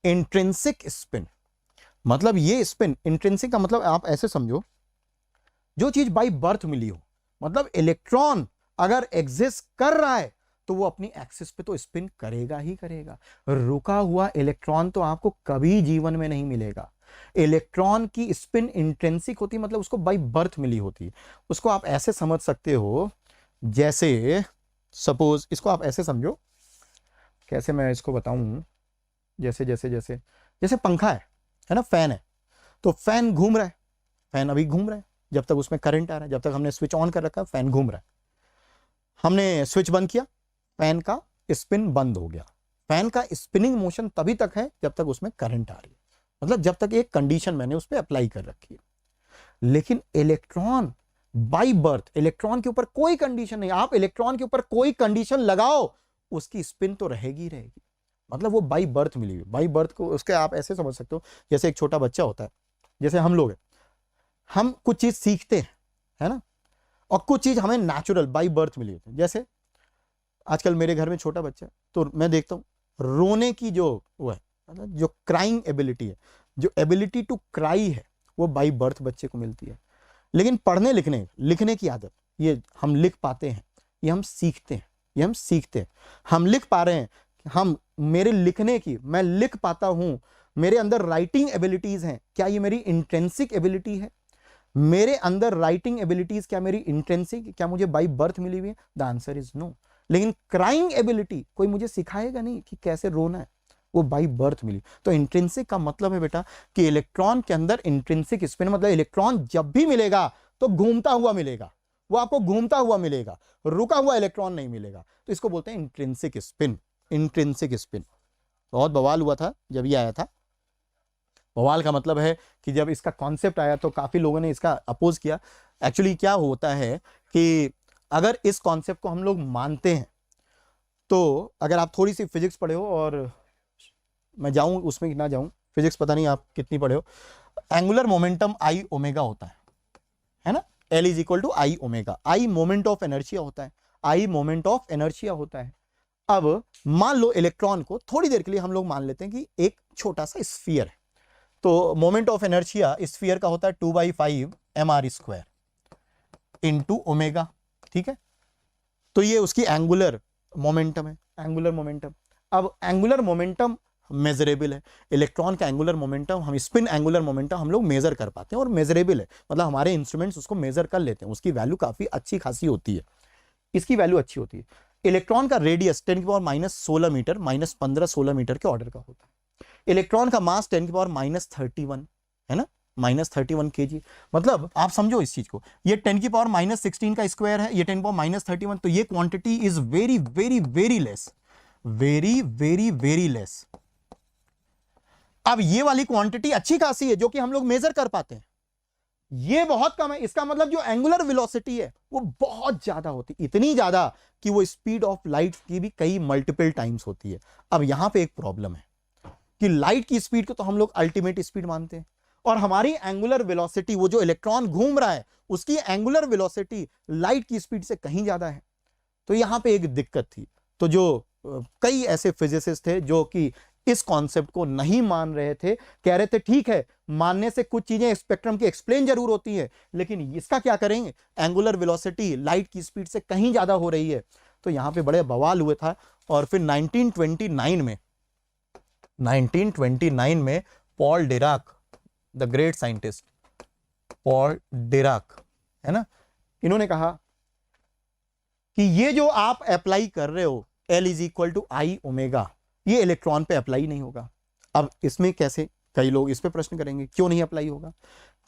इंट्रिंसिक स्पिन मतलब ये स्पिन, इंट्रिंसिक का मतलब आप ऐसे समझो, जो चीज बाय बर्थ मिली हो, मतलब इलेक्ट्रॉन अगर एग्जिस्ट कर रहा है तो वो अपनी एक्सिस पे तो स्पिन करेगा ही करेगा। रुका हुआ इलेक्ट्रॉन तो आपको कभी जीवन में नहीं मिलेगा। इलेक्ट्रॉन की स्पिन इंट्रिंसिक होती है, मतलब उसको बाय बर्थ मिली होती है। उसको आप ऐसे समझ सकते हो, जैसे सपोज इसको आप ऐसे समझो, कैसे मैं इसको बताऊं, जैसे जैसे जैसे जैसे पंखा है ना, फैन है, तो फैन घूम रहा है, फैन अभी घूम रहा है जब तक उसमें करंट आ रहा है, जब तक हमने स्विच ऑन कर रखा है फैन घूम रहा है। हमने स्विच बंद किया, फैन का स्पिन बंद हो गया। फैन का स्पिनिंग मोशन तभी तक है जब तक उसमें करंट आ रही है, मतलब जब तक एक कंडीशन मैंने उस पर अप्लाई कर रखी है। लेकिन इलेक्ट्रॉन बाय बर्थ, इलेक्ट्रॉन के ऊपर कोई कंडीशन नहीं। आप इलेक्ट्रॉन के ऊपर कोई कंडीशन लगाओ, उसकी स्पिन तो रहेगी रहेगी, मतलब वो बाय बर्थ मिली हुई। बाय बर्थ को उसके आप ऐसे समझ सकते हो, जैसे एक छोटा बच्चा होता है, जैसे हम लोग हैं, हम कुछ चीज सीखते हैं, है ना, और कुछ चीज हमें नेचुरल बाय बर्थ मिली होती है। जैसे आजकल मेरे घर में छोटा बच्चा है, तो मैं देखता हूँ रोने की जो वो है, मतलब जो क्राइंग एबिलिटी है, जो एबिलिटी टू क्राई है, वो बाय बर्थ बच्चे को मिलती है। लेकिन पढ़ने लिखने की आदत, ये हम लिख पाते हैं, ये हम सीखते हैं, ये हम सीखते हैं। हम लिख पा रहे हैं, हम मेरे लिखने की, मैं लिख पाता हूं, मेरे अंदर राइटिंग एबिलिटीज हैं, क्या ये मेरी इंट्रिंसिक एबिलिटी है? मेरे अंदर राइटिंग एबिलिटीज क्या मेरी इंट्रिंसिक, क्या मुझे बाय बर्थ मिली हुई है? The answer is no. लेकिन क्राइंग एबिलिटी कोई मुझे सिखाएगा नहीं कि कैसे रोना है, वो बाय बर्थ मिली। तो इंट्रिंसिक का मतलब है बेटा कि इलेक्ट्रॉन के अंदर इंट्रिंसिक स्पिन, मतलब इलेक्ट्रॉन जब भी मिलेगा तो घूमता हुआ मिलेगा, वो आपको घूमता हुआ मिलेगा, रुका हुआ इलेक्ट्रॉन नहीं मिलेगा। तो इसको बोलते हैं इंट्रिंसिक स्पिन। इंट्रिंसिक स्पिन बहुत बवाल हुआ था जब ये आया था। बवाल का मतलब है कि जब इसका कॉन्सेप्ट आया तो काफी लोगों ने इसका अपोज किया। एक्चुअली क्या होता है कि अगर इस कॉन्सेप्ट को हम लोग मानते हैं, तो अगर आप थोड़ी सी फिजिक्स पढ़े हो, और मैं जाऊं उसमें ना जाऊं, फिजिक्स पता नहीं आप कितनी पढ़े हो, एंगुलर मोमेंटम आई ओमेगा होता है ना, l is equal to I omega. I moment of inertia होता है, आई मोमेंट ऑफ इनर्शिया होता है। अब मान लो इलेक्ट्रॉन को थोड़ी देर के लिए हम लोग मान लेते हैं कि एक छोटा सा स्फीयर है, तो मोमेंट ऑफ इनर्शिया स्फीयर का होता है 2/5 mr² इंटू ओमेगा, ठीक है। तो ये उसकी एंगुलर मोमेंटम है, एंगुलर मोमेंटम। अब एंगुलर मोमेंटम मेजरेबल है, इलेक्ट्रॉन का एंगुलर मोमेंटम, हम स्पिन एंगुलर मोमेंटम हम लोग मेजर कर पाते हैं, और मेजरेबल है, मतलब हमारे इंस्ट्रूमेंट्स उसको मेजर कर लेते हैं, उसकी वैल्यू काफी अच्छी खासी होती है, इसकी वैल्यू अच्छी होती है। इलेक्ट्रॉन का रेडियस 10⁻⁻16 मीटर, -15-16 मीटर के ऑर्डर का होता है। इलेक्ट्रॉन का मास 10⁻⁻31 है ना, -31 kg। मतलब आप समझो इस चीज को, ये 10⁻⁻16 का स्क्वायर है, ये 10⁻⁻31, तो ये quantity is very very very less, very very very less. अब ये वाली क्वांटिटी अच्छी खासी है जो कि हम लोग मेजर कर पाते हैं, ये बहुत कम है। इसका मतलब जो एंगुलर वेलोसिटी है वो बहुत ज्यादा होती है, इतनी ज्यादा कि वो स्पीड ऑफ लाइट की भी कई मल्टीपल टाइम्स होती है। अब यहां पे एक प्रॉब्लम है कि लाइट की स्पीड को तो हम लोग अल्टीमेट स्पीड मानते हैं, और हमारी एंगुलर वेलोसिटी, वो जो इलेक्ट्रॉन घूम रहा है उसकी एंगुलर वेलोसिटी लाइट की स्पीड से कहीं ज्यादा है। तो यहां पे एक दिक्कत थी। तो जो कई ऐसे फिजिसिस्ट थे जो कि इस कॉन्सेप्ट को नहीं मान रहे थे, कह रहे थे ठीक है, मानने से कुछ चीजें स्पेक्ट्रम की एक्सप्लेन जरूर होती है, लेकिन इसका क्या करेंगे, एंगुलर वेलोसिटी लाइट की स्पीड से कहीं ज्यादा हो रही है। तो यहां पे बड़े बवाल हुए था। और फिर 1929 में Paul Dirac, the great scientist Paul Dirac, है ना, इन्होंने कहा कि ये जो आप अप्लाई कर रहे हो L is equal to I omega, ये इलेक्ट्रॉन पे अप्लाई नहीं होगा। अब इसमें कैसे, कई लोग इस पे प्रश्न करेंगे क्यों नहीं अप्लाई होगा।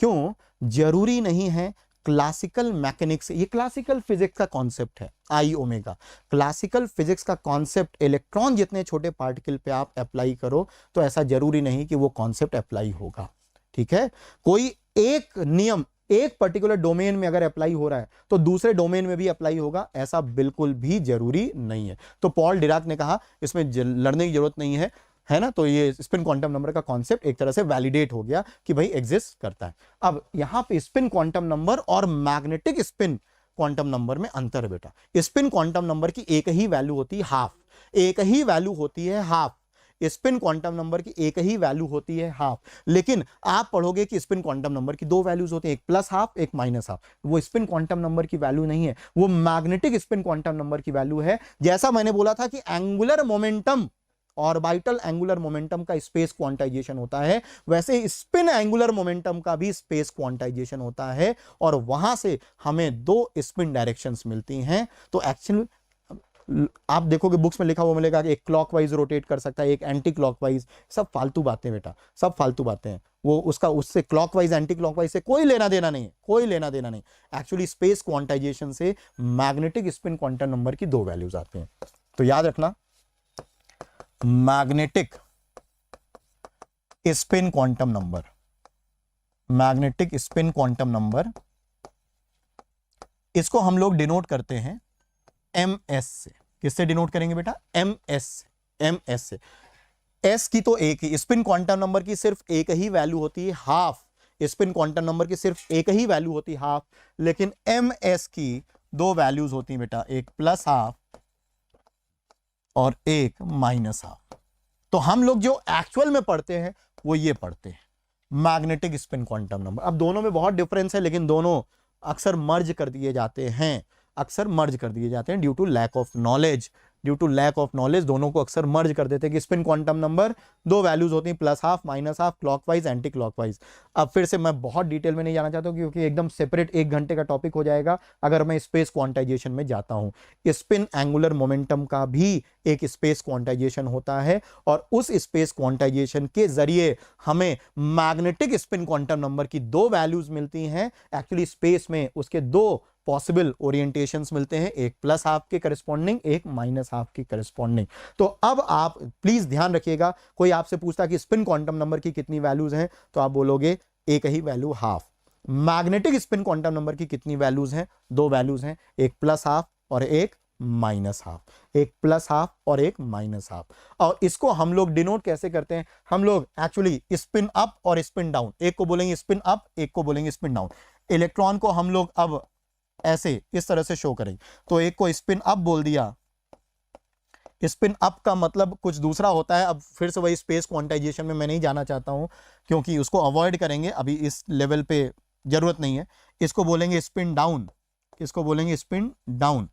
क्यों, जरूरी नहीं है। क्लासिकल मैकेनिक्स, ये क्लासिकल फिजिक्स का कॉन्सेप्ट है आई ओमेगा। क्लासिकल फिजिक्स का कॉन्सेप्ट, इलेक्ट्रॉन जितने छोटे पार्टिकल पे आप अप्लाई करो तो ऐसा जरूरी नहीं कि वो कॉन्सेप्ट अप्लाई होगा, ठीक है। कोई एक नियम एक पर्टिकुलर डोमेन में अगर अप्लाई हो रहा है तो दूसरे डोमेन में भी अप्लाई होगा, ऐसा बिल्कुल भी जरूरी नहीं है। तो पॉल डिराक ने कहा इसमें लड़ने की जरूरत नहीं है ना। तो ये स्पिन क्वांटम नंबर का कॉन्सेप्ट एक तरह से वैलिडेट हो गया कि भाई एग्जिस्ट करता है। अब यहां पे स्पिन क्वांटम नंबर और मैग्नेटिक स्पिन क्वांटम नंबर में अंतर है बेटा। स्पिन क्वांटम नंबर की एक ही वैल्यू होती है हाफ, एक ही वैल्यू होती है हाफ। स्पिन क्वांटम नंबर की एक ही वैल्यू होती है हाफ, लेकिन आप पढ़ोगे कि स्पिन क्वांटम नंबर की दो वैल्यूज होती हैं, एक प्लस हाफ एक माइनस हाफ। वो स्पिन क्वांटम नंबर की वैल्यू नहीं है, वो मैग्नेटिक स्पिन क्वांटम नंबर की वैल्यू है। जैसा मैंने बोला था कि angular momentum, orbital angular momentum का स्पेस क्वांटाइजेशन होता है, वैसे स्पिन एंगुलर मोमेंटम का भी स्पेस क्वांटाइजेशन होता है, और वहां से हमें दो स्पिन डायरेक्शंस मिलती हैं। तो एक्चुअली आप देखोगे बुक्स में लिखा हुआ मिलेगा कि एक क्लॉकवाइज रोटेट कर सकता है, एक एंटी क्लॉकवाइज। सब फालतू बातें बेटा, सब फालतू बातें हैं। वो उसका उससे क्लॉकवाइज एंटी क्लॉकवाइज से कोई लेना देना नहीं है, कोई लेना देना नहीं। एक्चुअली स्पेस क्वांटाइजेशन से मैग्नेटिक स्पिन क्वांटम नंबर की दो वैल्यूज आते हैं। तो याद रखना, magnetic spin quantum number, magnetic spin quantum number, इसको हम लोग डिनोट करते हैं ms से। किससे डिनोट करेंगे बेटा? ms से। ms से। s की तो एक ही, स्पिन क्वांटम नंबर की सिर्फ एक ही वैल्यू होती है हाफ, स्पिन क्वांटम नंबर की सिर्फ एक ही वैल्यू होती है हाफ, लेकिन ms की दो वैल्यूज होती हैं बेटा, एक प्लस हाफ और एक माइनस हाफ। तो हम लोग जो एक्चुअल में पढ़ते हैं वो ये पढ़ते हैं, मैग्नेटिक स्पिन क्वांटम नंबर। अब दोनों में बहुत डिफरेंस है, लेकिन दोनों अक्सर मर्ज कर दिए जाते हैं, अक्सर मर्ज कर दिए जाते हैं due to lack of knowledge. Due to lack of knowledge दोनों को अक्सर मर्ज कर देते हैं कि स्पिन क्वांटम नंबर दो वैल्यूज होती हैं, plus half minus half, clockwise anti clockwise. अब फिर से मैं बहुत डिटेल में नहीं जाना चाहता हूं, क्योंकि एकदम सेपरेट 1 घंटे का टॉपिक हो जाएगा अगर मैं स्पेस क्वांटाइजेशन में जाता हूं। स्पिन एंगुलर मोमेंटम का भी एक स्पेस क्वांटाइजेशन होता है, और उस स्पेस क्वांटाइजेशन के जरिए हमें मैग्नेटिक स्पिन क्वांटम नंबर की दो वैल्यूज मिलती हैं। एक्चुअली स्पेस में उसके दो पॉसिबल ओरिएंटेशंस मिलते हैं, एक प्लस हाफ के करस्पॉन्डिंग, एक माइनस हाफ के करस्पॉन्डिंग। तो अब आप प्लीज ध्यान रखिएगा, कोई आपसे पूछता कि स्पिन क्वांटम नंबर की कितनी वैल्यूज हैं, तो आप बोलोगे एक ही value half. Magnetic spin quantum number की कितनी वैल्यूज हैं? दो वैल्यूज हैं, एक प्लस हाफ और एक माइनस हाफ, एक प्लस हाफ और एक माइनस हाफ। और इसको हम लोग डिनोट कैसे करते हैं? हम लोग एक्चुअली स्पिन अप और स्पिन डाउन, एक को बोलेंगे स्पिन अप, एक को बोलेंगे स्पिन डाउन। इलेक्ट्रॉन को हम लोग अब ऐसे इस तरह से शो करेंगे, तो एक को स्पिन अप बोल दिया। स्पिन अप का मतलब कुछ दूसरा होता है। अब फिर से वही स्पेस क्वांटाइजेशन में मैं नहीं जाना चाहता हूं, क्योंकि उसको अवॉइड करेंगे, अभी इस लेवल पे जरूरत नहीं है। इसको बोलेंगे स्पिन डाउन, इसको बोलेंगे स्पिन डाउन।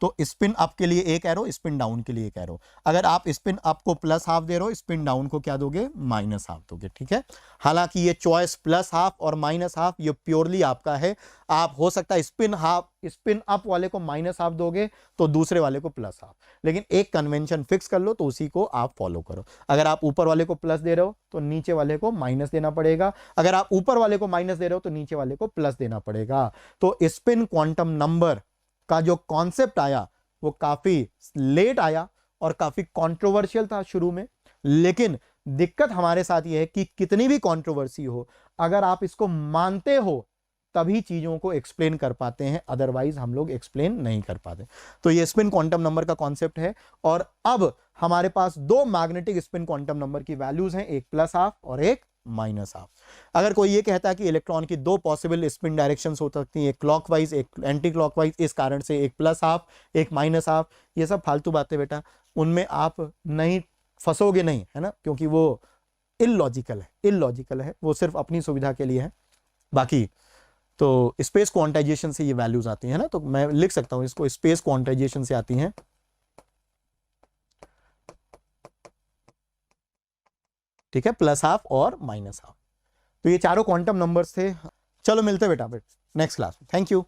तो स्पिन अप के लिए एक एरो, स्पिन डाउन के लिए एक एरो। अगर आप स्पिन अप को प्लस हाफ दे रहे हो, स्पिन डाउन को क्या दोगे? माइनस हाफ दोगे, ठीक है। हालांकि ये चॉइस प्लस हाफ और माइनस हाफ ये प्योरली आपका है। आप हो सकता है स्पिन अप वाले को माइनस हाफ दोगे तो दूसरे वाले को प्लस हाफ, लेकिन एक कन्वेंशन फिक्स कर लो तो उसी को आप फॉलो करो। अगर आप ऊपर वाले को प्लस दे रहे हो तो नीचे वाले को माइनस देना पड़ेगा, अगर आप ऊपर वाले को माइनस दे रहे हो तो नीचे वाले को प्लस देना पड़ेगा। तो स्पिन क्वांटम नंबर का जो कॉन्सेप्ट आया वो काफी लेट आया और काफी कंट्रोवर्शियल था शुरू में, लेकिन दिक्कत हमारे साथ ये है कि कितनी भी कंट्रोवर्सी हो, अगर आप इसको मानते हो तभी चीजों को एक्सप्लेन कर पाते हैं, अदरवाइज हम लोग एक्सप्लेन नहीं कर पाते। तो ये स्पिन क्वांटम नंबर का कॉन्सेप्ट है, और अब हमारे पास दो मैग्नेटिक स्पिन क्वांटम नंबर की वैल्यूज हैं, एक प्लस हाफ और एक माइनस हाफ। अगर कोई ये कहता है कि इलेक्ट्रॉन की दो पॉसिबल स्पिन डायरेक्शंस हो सकती हैं, एक क्लॉकवाइज एक एंटी क्लॉकवाइज, इस कारण से एक प्लस हाफ एक माइनस हाफ, ये सब फालतू बातें बेटा, उनमें आप नहीं फंसोगे नहीं, है ना, क्योंकि वो इलॉजिकल है, इलॉजिकल है, वो सिर्फ अपनी सुविधा के लिए है। बाकी तो स्पेस क्वांटाइजेशन से ये वैल्यूज आती है ना, तो मैं लिख सकता हूं इसको स्पेस क्वांटाइजेशन से आती हैं, ठीक है, प्लस हाफ और माइनस हाफ। तो ये चारों क्वांटम नंबर्स थे। चलो मिलते बेटा नेक्स्ट क्लास में। Thank you.